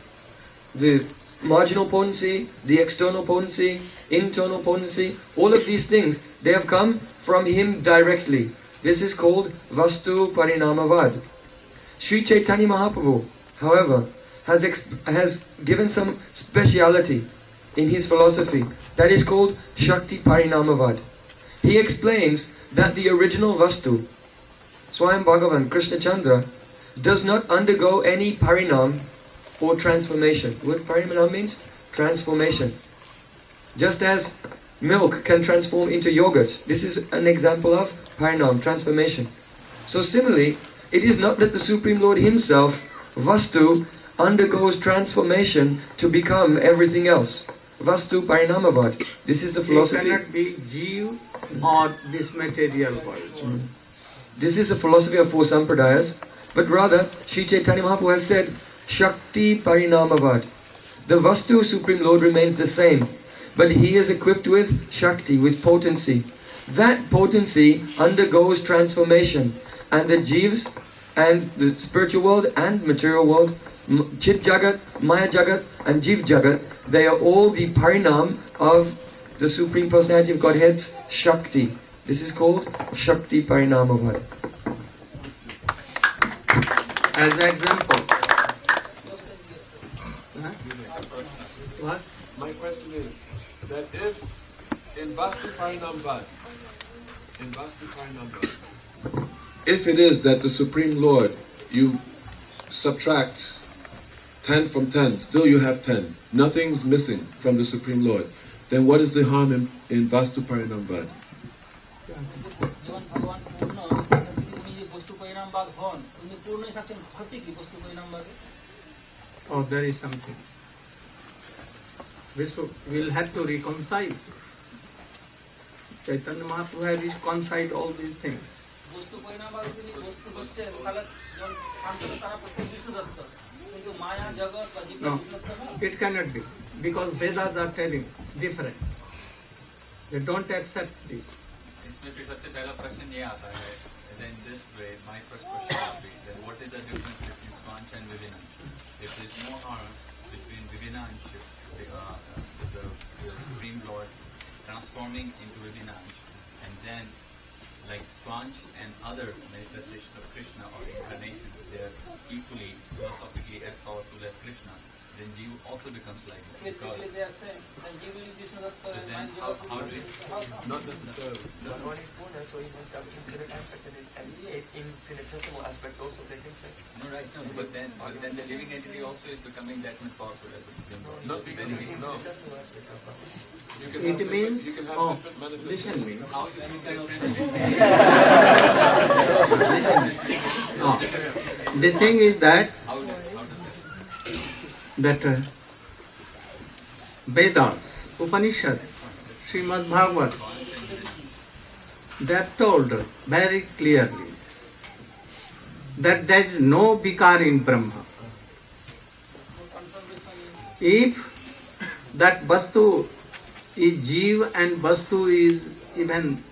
the marginal potency, the external potency, internal potency. All of these things, they have come from him directly. This is called Vastu Parinamavad. Sri Chaitanya Mahaprabhu, however, has given some speciality in his philosophy that is called Shakti Parinamavad. He explains that the original Vastu, Swayam Bhagavan, Krishna Chandra, does not undergo any parinam or transformation. What parinam means? Transformation. Just as milk can transform into yogurt, this is an example of parinam, transformation. So similarly, it is not that the Supreme Lord himself, Vastu, undergoes transformation to become everything else. Vastu Parinamavad. This is the philosophy. It cannot be Jeev or this material world. This is the philosophy of 4 Sampradayas. But rather, Sri Chaitanya Mahaprabhu has said, Shakti Parinamavad. The Vastu Supreme Lord remains the same, but he is equipped with Shakti, with potency. That potency undergoes transformation, and the Jeevs and the spiritual world and material world, Chit Jagat, Maya Jagat and Jeev Jagat, they are all the parinam of the Supreme Personality of Godhead's Shakti. This is called Shakti Parinamavad. As an example. What? My question is that if in Vastu Parinamavad, if it is that the Supreme Lord, you subtract 10 from 10, still you have 10. Nothing's missing from the Supreme Lord. Then what is the harm in Vastu Parinamavad? Oh, there is something. We'll have to reconcile. Chaitanya Mahaprabhu has reconciled all these things. No, it cannot be, because Vedas are telling different. They don't accept this. इसमें सबसे पहला प्रश्न ये आता है, then this way, my first question would be, then what is the difference between Svancha and Vivinancha? If there is no harm between Vivinancha, the Supreme Lord transforming into Vivinancha, and then like Svanch and other manifestations of Krishna or incarnations, they are equally philosophically as powerful as Krishna, then Jeev also becomes like it. Because so then how do you... Not necessarily. One is Purna, so he must have infinite aspect in it, and infinitesimal aspect also, they can say. No, right, no, but then the living entity also is becoming that much powerful as the Supreme Lord. No, no. It means, oh, listen me. How do you can Oh. The thing is that Vedas, Upanishad, Srimad Bhagavat, they have told very clearly that there is no vikar in Brahma. If that Vastu is Jeev and Vastu is even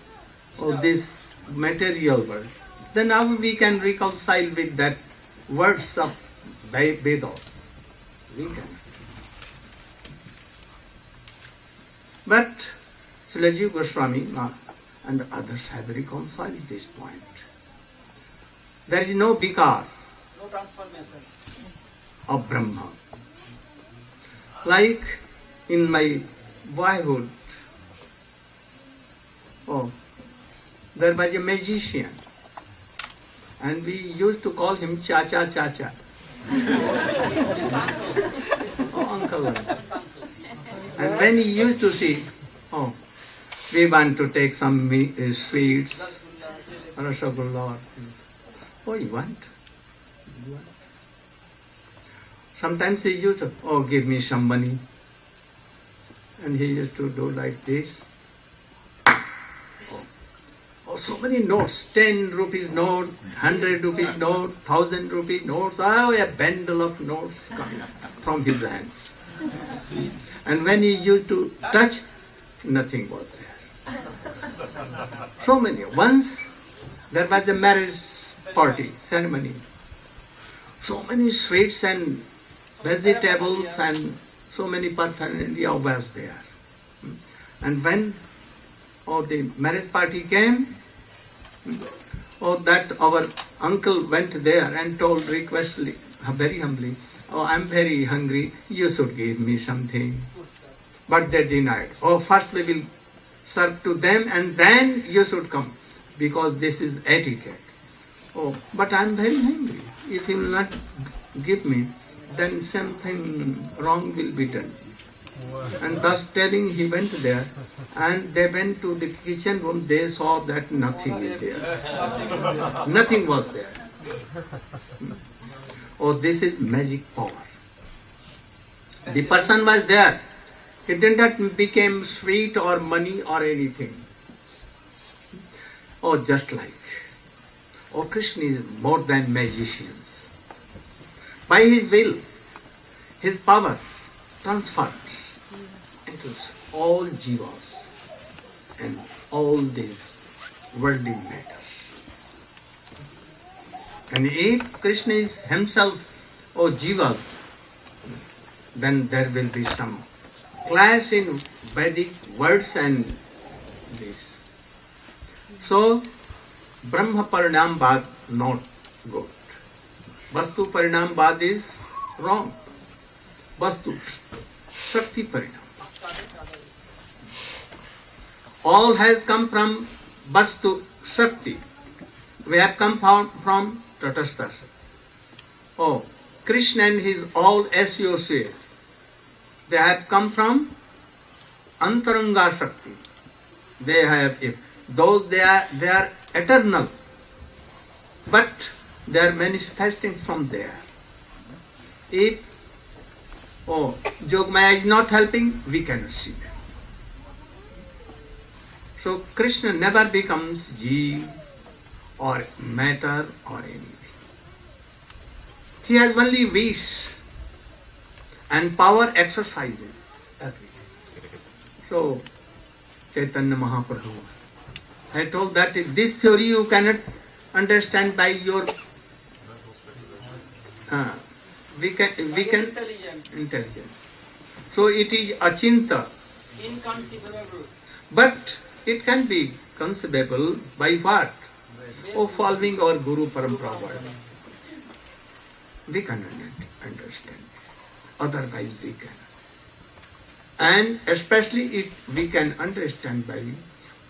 of this material world, then now we can reconcile with that words of Vedas. We can. But Srila Jiva Goswami and others have reconciled this point. There is no vikar, no transformation of Brahma. Like in my boyhood, there was a magician, and we used to call him Chacha Chacha. uncle. And when he used to see, oh, we want to take some sweets, rasgulla. Oh, you want? Sometimes he used to, oh, give me some money. And he used to do like this. Oh, so many notes, 10 rupees note, 100 rupees note, 1000 rupees notes. Oh, a bundle of notes coming from his hands. And when he used to touch, nothing was there. So many. Once there was a marriage party, ceremony. So many sweets and vegetables and so many paraphernalia was there. And when the marriage party came, that our uncle went there and told requestfully, very humbly, oh, I'm very hungry, you should give me something. But they denied. Oh, first we will serve to them and then you should come, because this is etiquette. Oh, but I'm very hungry. If he will not give me, then something wrong will be done. And thus telling, he went there, and they went to the kitchen room. They saw that nothing is there. Nothing was there. Oh, this is magic power. The person was there. It did not become sweet or money or anything. Oh, just like. Oh, Krishna is more than magicians. By his will, his power transfers into all jivas and all these worldly matters. And if Krishna is himself, jivas, then there will be some clash in Vedic words and this. So, Brahma Parinam Bad not good. Vastu Parinam Bad is wrong. Vastu, Shakti Parinam. All has come from Vastu Shakti. We have come from Tatastha. Oh, Krishna and his all associates, they have come from Antaranga Shakti. They have, though they are eternal, but they are manifesting from there. If Jogmaya is not helping, we cannot see them. So Krishna never becomes Jeev or matter or anything. He has only wish and power exercises everything. So Chaitanya Mahaprabhu, I told that this theory you cannot understand by your we can intelligence. So it is achinta. Inconceivable. But it can be conceivable by what? Following our Guru Parampara. We can understand this. Otherwise we can. And especially if we can understand by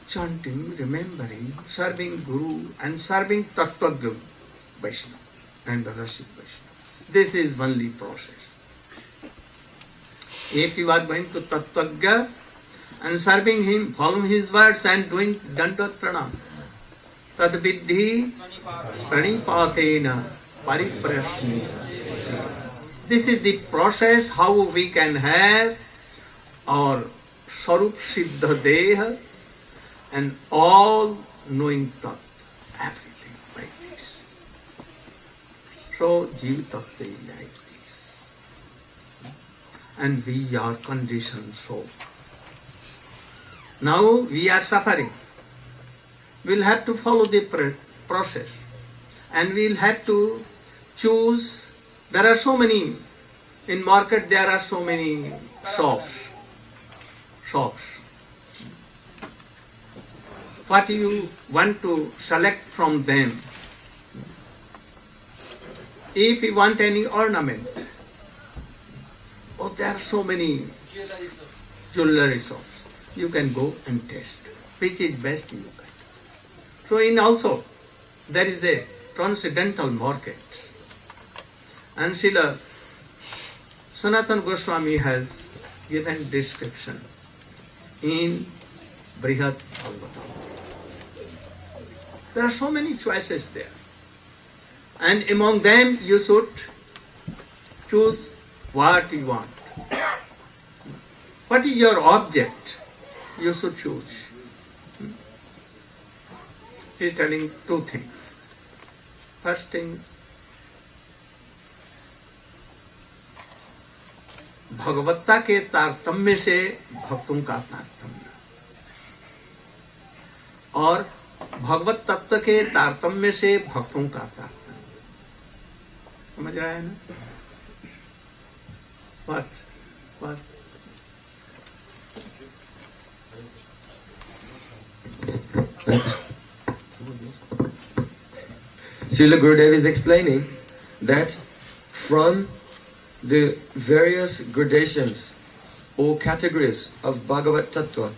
chanting, remembering, serving Guru and serving Tattvagya Vaishnava and the Rasik Vaishnava. This is only process. If you are going to Tattvagya and serving him, following his words and doing Dandavat Pranam, Tad Viddhi Pranipatena Pariprasni. This is the process how we can have our Sarup Siddha Deha and all knowing Tat, everything like this. So Jiva Tattva is like this. And we are conditioned so. Now we are suffering. We'll have to follow the process. And we'll have to choose. There are so many, in market there are so many shops. What you want to select from them? If you want any ornament, there are so many jewelry shops. You can go and test which is best you can. So in also there is a transcendental market. And Srila Sanatana Goswami has given description in Brihad Bhagavatam. There are so many choices there. And among them you should choose what you want. What is your object? You should choose. He is telling two things. First thing, भगवत्ता के तारतम्य से भक्तों का तारतम्य और भगवत तत्व के तारतम्य से भक्तों का तारतम्य. समझ रहा है ना? What? Srila Gurudev is explaining that from the various gradations or categories of Bhagavat Tattva,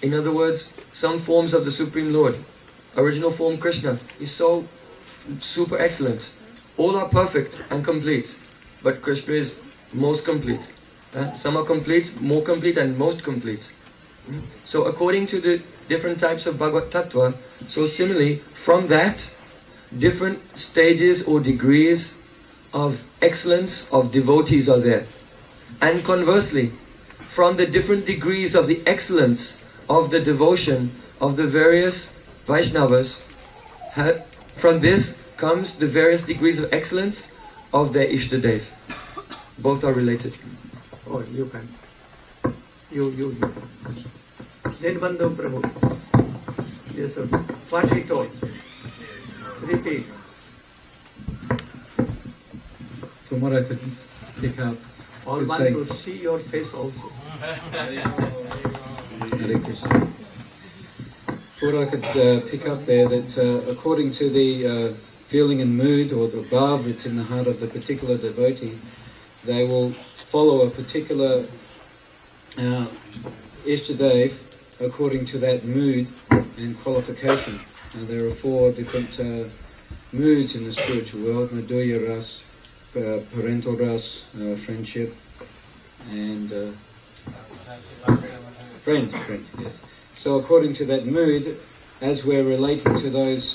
in other words, some forms of the Supreme Lord, original form Krishna is so super excellent. All are perfect and complete, but Krishna is most complete. Some are complete, more complete and most complete. So according to the different types of Bhagavat Tattva, so similarly, from that, different stages or degrees of excellence of devotees are there. And conversely, from the different degrees of the excellence of the devotion of the various Vaishnavas, from this comes the various degrees of excellence of their Ishtadev. Both are related. Oh, you can. You. Dinbandhu Prabhu. Yes, sir. What he told. Repeat. From what I could pick up, All want to see your face also. Hare Krishna. What I could pick up there, that according to the feeling and mood or the bhav that's in the heart of the particular devotee, they will follow a particular Ishtadev according to that mood and qualification. And there are 4 different moods in the spiritual world: Madhurya Ras, parental Ras, friendship, and friend, yes. So according to that mood, as we're relating to those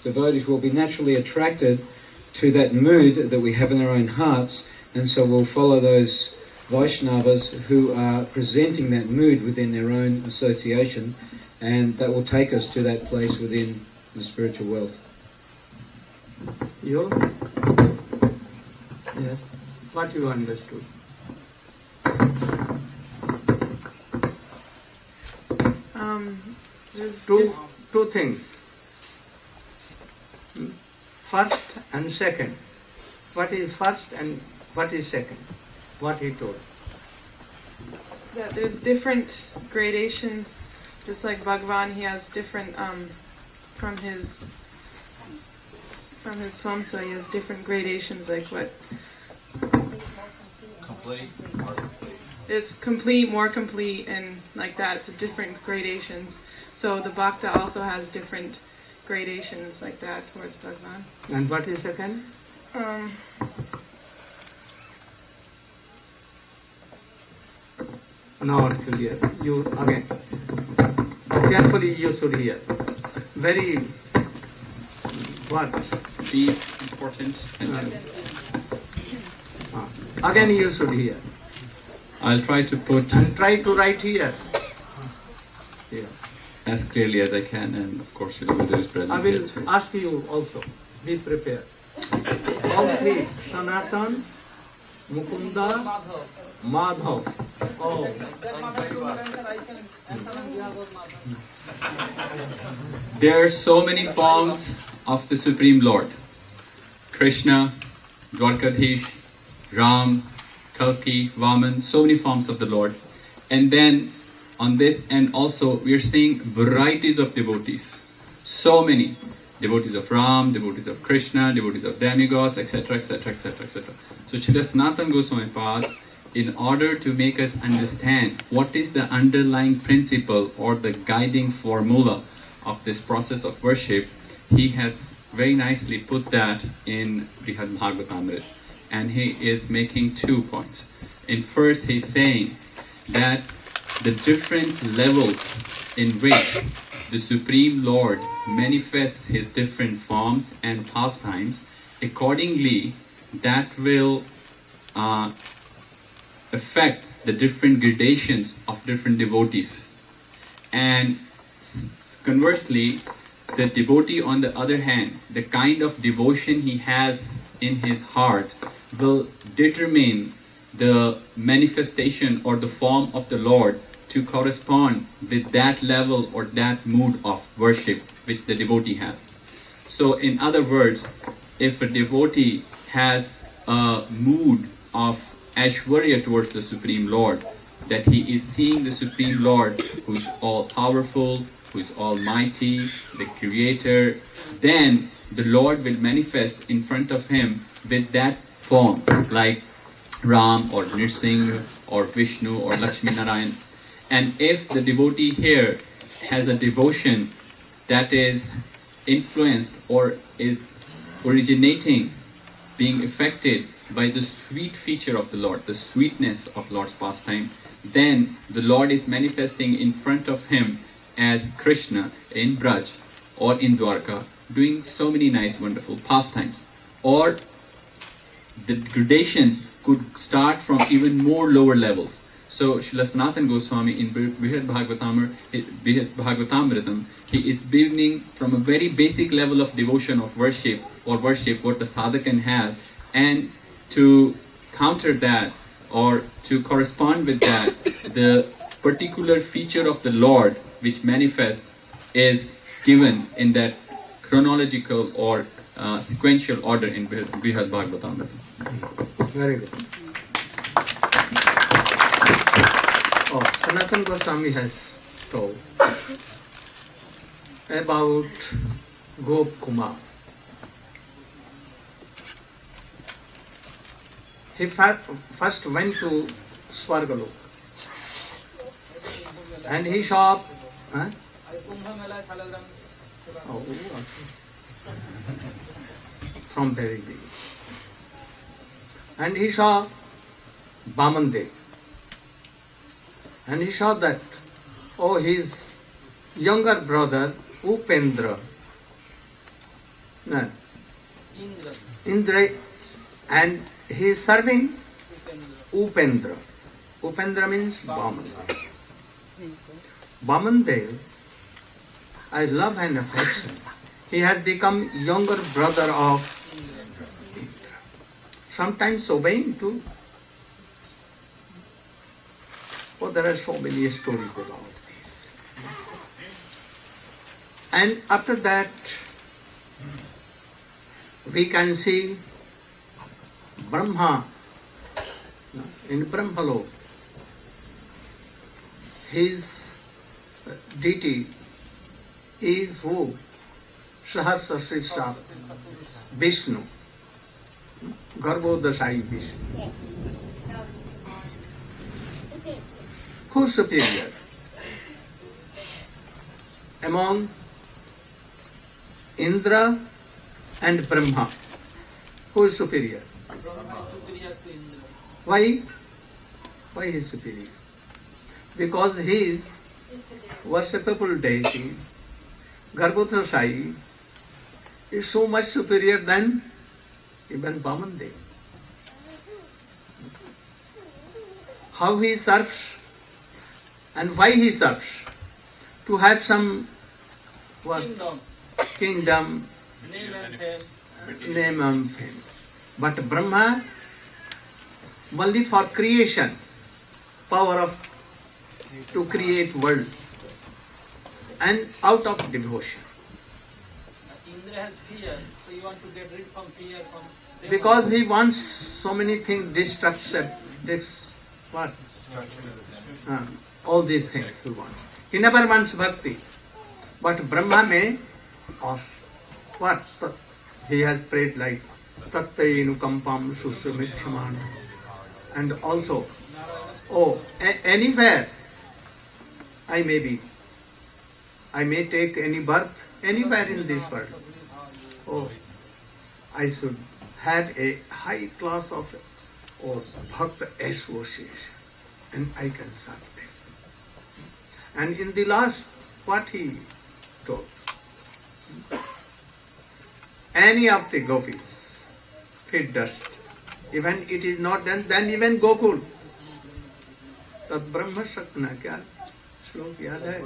devotees, we'll be naturally attracted to that mood that we have in our own hearts, and so we'll follow those Vaishnavas who are presenting that mood within their own association, and that will take us to that place within the spiritual world. You? Yes. What you understood? Two things. First and second. What is first and what is second? What he told. That there's different gradations, just like Bhagavan, he has different from his Swamsa, he has different gradations, like what? Complete, more complete. It's complete, more complete, and like that. It's different gradations. So the Bhakta also has different gradations like that towards Bhagavan. And what is second? Now clear. You again. Carefully you should hear. Very what? Deep, important. Again you should hear. I'll try to put and try to write here. As clearly as I can, and of course Gurudev is present. I will ask you also. Be prepared. All three: Sanatan, Mukunda, Madhav. Oh. There are so many forms of the Supreme Lord. Krishna, Dwarkadhish, Ram, Kalki, Vaman, so many forms of the Lord. And then on this end also we are seeing varieties of devotees. So many. Devotees of Ram, devotees of Krishna, devotees of demigods, etc., etc., etc., etc. So Srila Sanatana Goswami Pad, in order to make us understand what is the underlying principle or the guiding formula of this process of worship, he has very nicely put that in Brihad Bhagavatamrita. and he is making 2 points. In first, he's saying that the different levels in which the Supreme Lord manifests his different forms and pastimes, accordingly, that will affect the different gradations of different devotees. And conversely, the devotee, on the other hand, the kind of devotion he has in his heart will determine the manifestation or the form of the Lord to correspond with that level or that mood of worship which the devotee has. So in other words, if a devotee has a mood of Aishwarya towards the Supreme Lord, that he is seeing the Supreme Lord who is all-powerful, who is almighty, the creator, then the Lord will manifest in front of him with that form, like Ram or Nirsingh or Vishnu or Lakshmi Narayan. And if the devotee here has a devotion that is influenced or is originating, being affected by the sweet feature of the Lord, the sweetness of Lord's pastime, then the Lord is manifesting in front of him as Krishna in Braj or in Dwarka, doing so many nice, wonderful pastimes. Or the gradations could start from even more lower levels. So Srila Sanatana Goswami in Brihad Bhagavatamritam, he is beginning from a very basic level of devotion of worship or worship what the sadhaka can have, and to counter that or to correspond with that, the particular feature of the Lord which manifests is given in that chronological or sequential order in Brihad Bhagavatamritam. Very good. Oh, Sanatana Goswami has told about Gop Kumar. He first went to Swargalok and he saw from very big. And he saw Bamandev. And he saw that, his younger brother, Upendra, Indra, and he is serving Upendra. Upendra means Bamandev. Bamandev, I love and affection. He has become younger brother of Indra. Sometimes obeying too. There are so many stories about this. And after that, we can see Brahma in Brahmalok. His deity is who? Sahasra Srisha Vishnu, Garbhodasai Vishnu. Who is superior among Indra and Brahma? Who is superior? Why? Why he is superior? Because he is worshipable deity. Garbhodasai is so much superior than even Bamandev. How he serves and why he serves? To have some kingdom, name and fame. But Brahma only for creation, power of to create world, and out of devotion. Indra has fear, so you want to get rid from fear from them. Because he wants so many things, destruction, all these things he wants. He never wants bhakti. But Brahma may, what? He has prayed like Tattayenu Kampam Susumikshman. And also, anywhere I may take any birth, anywhere in this world. I should had a high class of Bhakta association, and I can serve them. And in the last, what he told, any of the gopis feed dust, even it is not done, then even Gokul. Tad Brahma Shakna kya श्लोक याद है?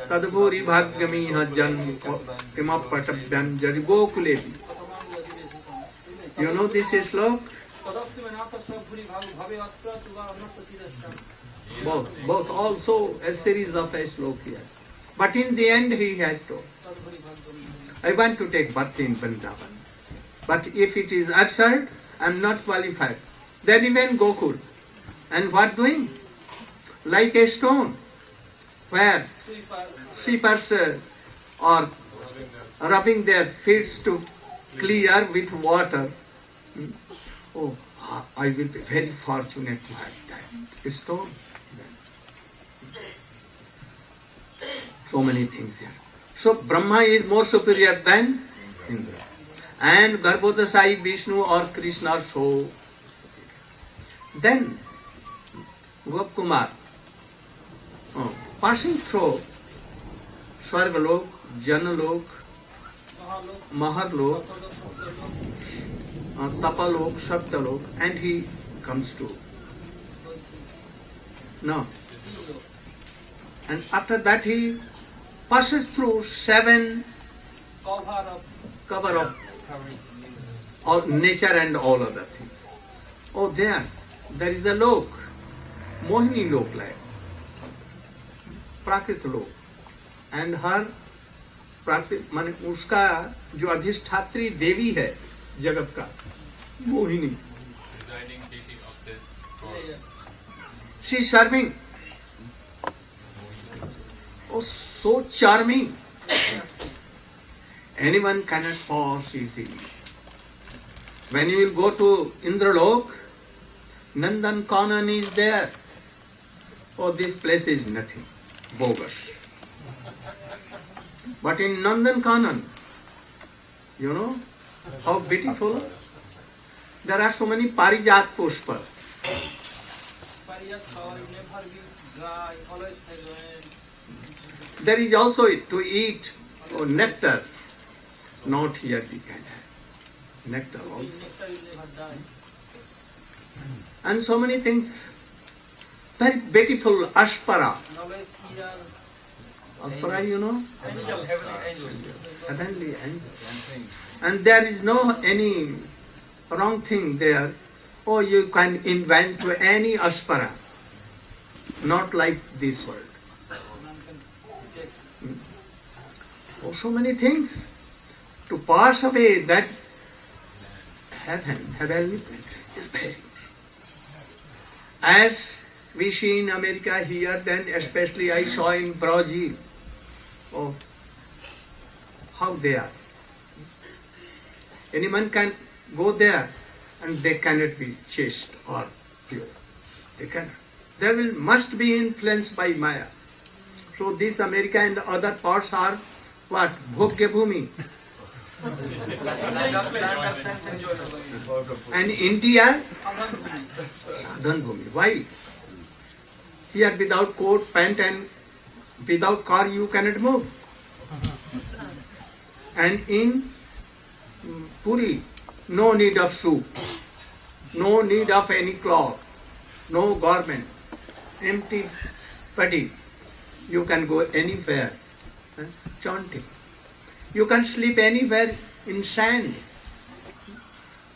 तदभूरि भाग्यमीह जन्म किमपटभ्यं जरि गोकुले. You know this slok? Both also a series of a slok here. But in the end he has told, I want to take birth in Vrindavan. But if it is absurd, I am not qualified. Then even Gokul. And what doing? Like a stone, where sweepers are rubbing their feet to clear with water. Oh, I will be very fortunate to have that stone. So many things here. So Brahma is more superior than Indra. And Garbhodasai, Vishnu or Krishna are so. Then Gop Kumar, passing through Swargalok, Janalok, Maharlok, Tapalok, Satyalok, and he comes to. No. And after that he passes through 7 cover of all nature and all other things. Oh, there is a lok, Mohini lok like, Prakrit lok, and her Prakrit माने उसका जो अधिष्ठात्री देवी है जगत का Mohini. She is serving. Oh, so charming. Anyone cannot pass easily. When you will go to Indralok, Nandan Kanan is there. Oh, this place is nothing, bogus. But in Nandan Kanan, you know how beautiful. There are so many Parijat Pushpa. There is also to eat nectar. Not here we can have nectar also. And so many things. Very beautiful Ashpara. Ashpara, you know? Heavenly angel. And there is no any wrong thing there. Oh, you can invent any Ashpara. Not like this world. Oh, so many things. To pass away that heavenly is very. As we see in America here, then especially I saw in Brazil. Oh, how they are. Anyone can go there and they cannot be chaste or pure. They cannot. They must be influenced by Maya. So this America and other parts are what? Bhogya Bhumi. And India, Sadhan Bhumi. Why? Here without coat, pant and without car you cannot move. And in Puri, no need of shoe, no need of any cloth, no garment, empty body. You can go anywhere, chanting. You can sleep anywhere in sand.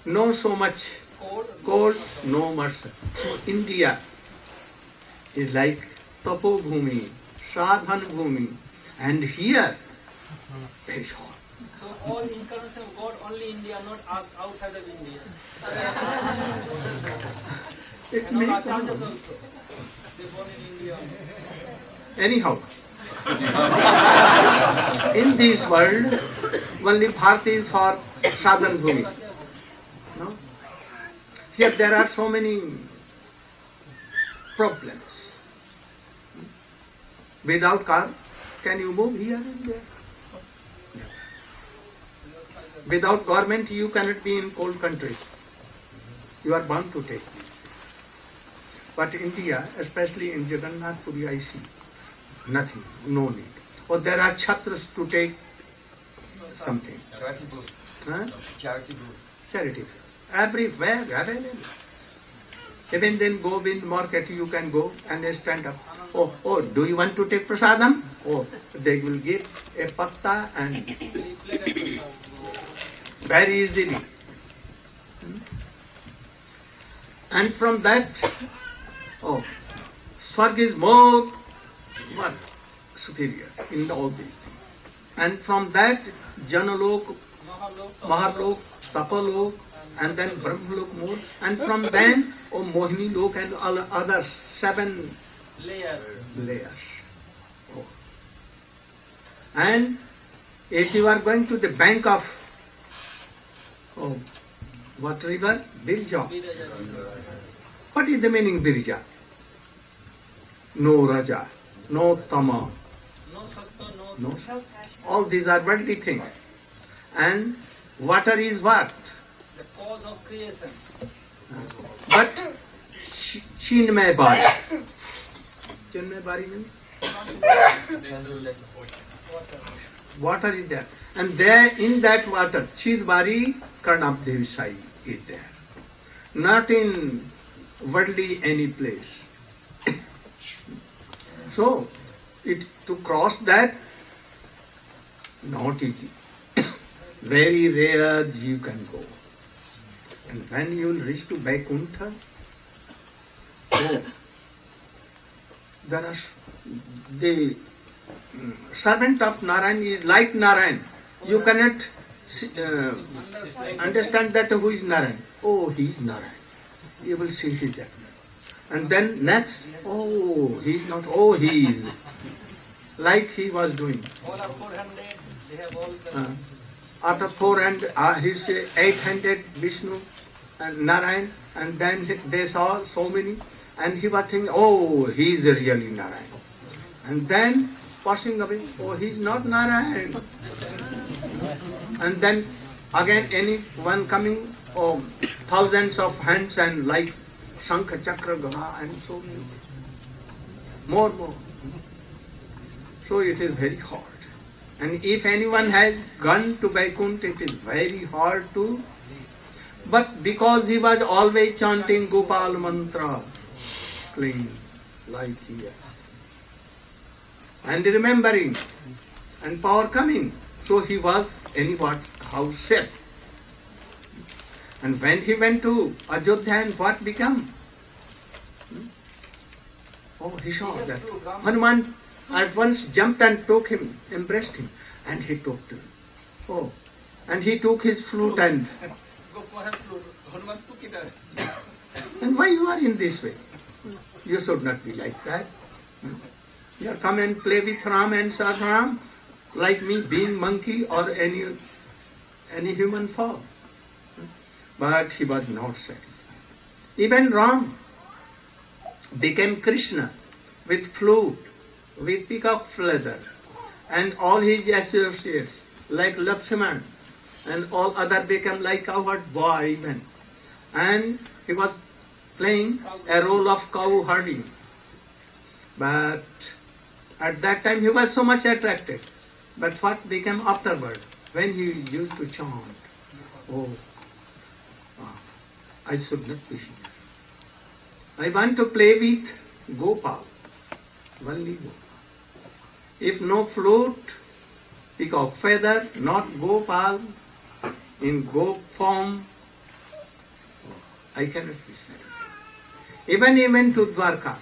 No so much cold, no mercy. So India is like Tapo Bhumi, Sadhan Bhumi, and here very hot. So all incarnation of God only India, not outside of India. It may also. They born in India. Anyhow, in this world, only Bharat is for Sadhan Bhumi. No? Here there are so many problems. Without car, can you move here and there? Without government, you cannot be in cold countries. You are bound to take this. But India, especially in Jagannath Puri, I see nothing, no need. Or there are chhatras to take something. Charity booth. Huh? Charity booth. Charity. Everywhere, available. Even then go in market, you can go and they stand up. Oh, do you want to take prasadam? Oh, they will give a patta and very easily. And from that, Swarg is more superior in all these things. And from that, Janalok, Mahalok, Tapalok, and then Brahmalok more. And from then, Mohini Lok and all other 7 layers. Oh. And if you are going to the bank of what river? Birja. What is the meaning Birja? No Raja, no Tama, no. All these are worldly things. And water is what? The cause of creation. But Chinmay Bari. Chinmay Bari means? Water is there. And there in that water, Chid Bari Karnam Devi Sai is there. Not in worldly any place. So, to cross that, not easy. Very rare you can go. And when you will reach to Vaikuntha, there are the servant of Narayan is like Narayan. You cannot understand that who is Narayan. Oh, he is Narayan. You will see his act. And then next, he is not. Oh, he is. Like he was doing. All are 400, they have all the... Out of 400, he's 800 Vishnu and Narayan, and then they saw so many, and he was thinking, oh, he is really Narayan. And then passing away, oh, he is not Narayan. And then again anyone coming, thousands of hands and like Shankha, Chakra, Gada and so many. More. So it is very hard. And if anyone has gone to Vaikuntha, it is very hard to. But because he was always chanting Gopal mantra, clean, like here, and remembering, and power coming, so he was how safe. And when he went to Ajodhya, and what became? He saw that Hanuman at once jumped and took him, embraced him, and he talked to him. And he took his flute and why you are in this way? You should not be like that. You come and play with Ram and serve Ram, like me being monkey or any human form. But he was not satisfied. Even Ram became Krishna with flute, with peacock feather, and all his associates, like Lakshman, and all other became like cowherd boy even. And he was playing a role of cow herding. But at that time he was so much attracted. But what became afterward, when he used to chant, I should not be here. I want to play with Gopal, only Gopal. If no flute, peacock feather, not Gopal, in Gop form, I cannot be satisfied. Even he went to Dwarka,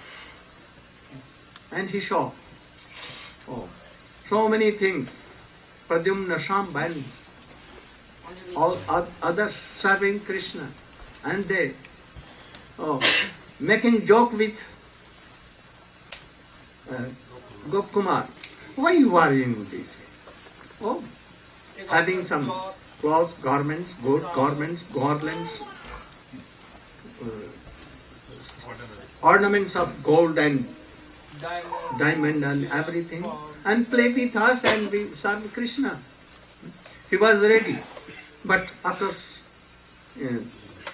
and he saw, so many things. Pradyumna, Shambhani, all others serving Krishna, and they making joke with Gop Kumar. Why you are in this way? Having some clothes, garments, good garments, garlands, ornaments of gold and diamond and everything, and play with us and we serve Krishna. He was ready. But after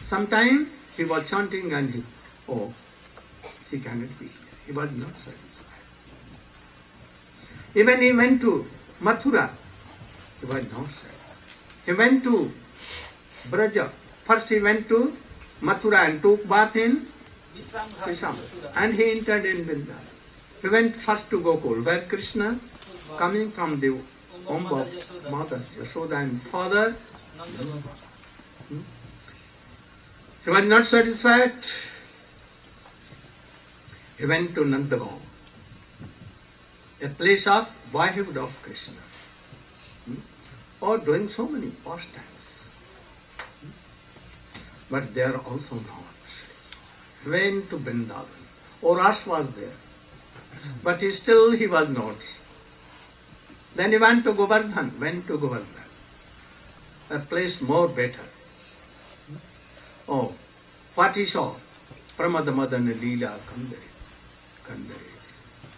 some time, he was chanting and he cannot be here. He was not satisfied. Even he went to Mathura, he was not satisfied. He went to Braja. First he went to Mathura and took bath in Vishram. And he entered in Vrindavan. He went first to Gokul, where Krishna, coming from the womb of Mother Yashoda and Father, he was not satisfied. He went to Nandagaon, a place of boyhood of Krishna, or doing so many pastimes. But they are also not satisfied. He went to Vrindavan. Oras was there, but still he was not. Then he went to Govardhan, a place more better. What he saw? Pramada Madana Leela Kandare.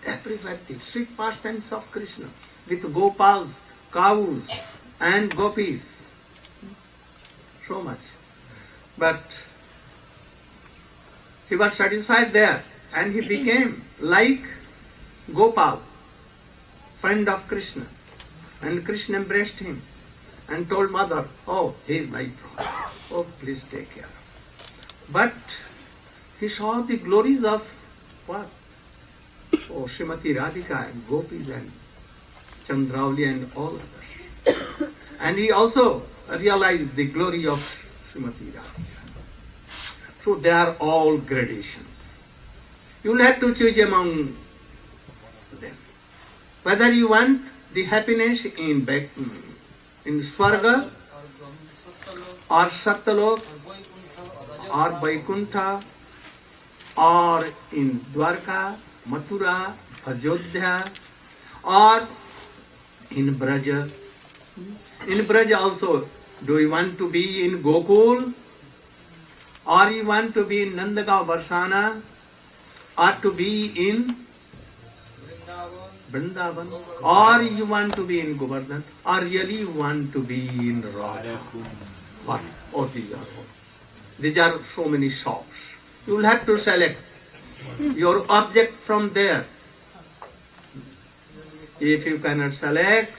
Everywhere the sweet pastimes of Krishna with gopals, cows and gopis. So much. But he was satisfied there and he became like Gopal, friend of Krishna. And Krishna embraced him and told mother, he is my brother. Please take care of him. But he saw the glories of what? Srimati Radhika and gopis and Chandravali and all others. And he also realized the glory of Srimati Radhika. So they are all gradations. You will have to choose among them. Whether you want the happiness in Swarga or Satyalok or Vaikuntha or in Dwarka, Mathura, Ajodhya or in Braja. In Braja also, do you want to be in Gokul or you want to be in Nandagaon, Varsana or to be in Vrindavan or you want to be in Govardhan or really you want to be in Radha. What? These are so many shops. You will have to select your object from there. If you cannot select,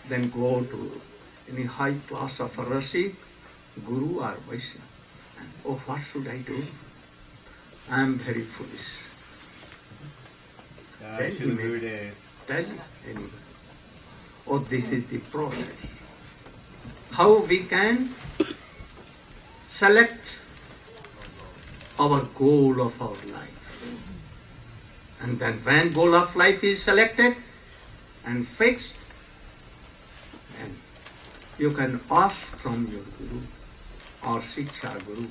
then go to any high class of a Rasik, Guru or Vaishnava. And, what should I do? I am very foolish. Tell anyone. This is the process. How we can select our goal of our life. And then when goal of life is selected and fixed, then you can ask from your Guru or Shiksha Guru,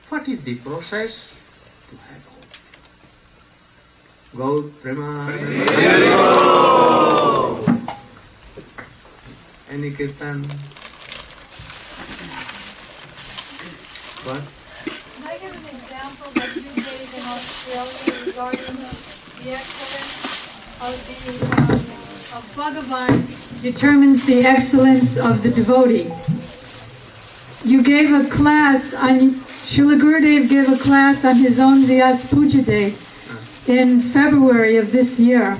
what is the process to have hope? Gaur Premanand. Any kirtan? What? Can I give an example that you gave in Australia regarding the excellence of Bhagavan determines the excellence of the devotee? You gave a class on, Srila Gurudev gave a class on his own Vyas Puja Day in February of this year.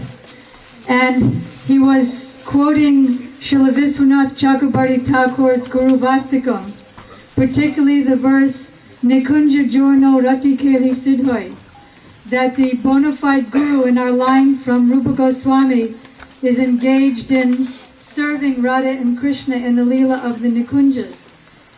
And he was quoting Srila Vishwanath Chakrabarti Thakur's Guru Vastikam, particularly the verse Nikunja Jorno Rati Keli Siddhoi, that the bona fide Guru in our line from Rupa Goswami is engaged in serving Radha and Krishna in the Leela of the Nikunjas.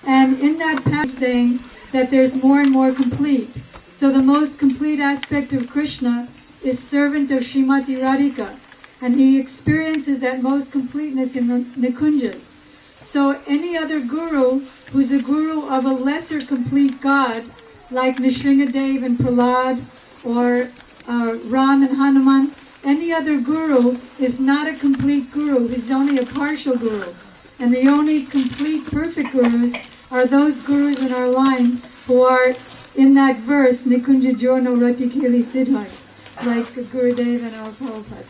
And in that passage saying that there's more and more complete. So the most complete aspect of Krishna is servant of Srimati Radhika. And he experiences that most completeness in the Nikunjas. So any other guru who's a guru of a lesser complete God, like Nrsingadev and Prahlad, or Ram and Hanuman, any other guru is not a complete guru. He's only a partial guru. And the only complete, perfect gurus are those gurus in our line who are in that verse, Nikunja Jorno Rati Keli Siddhai, like Gurudev and our Prabhupada.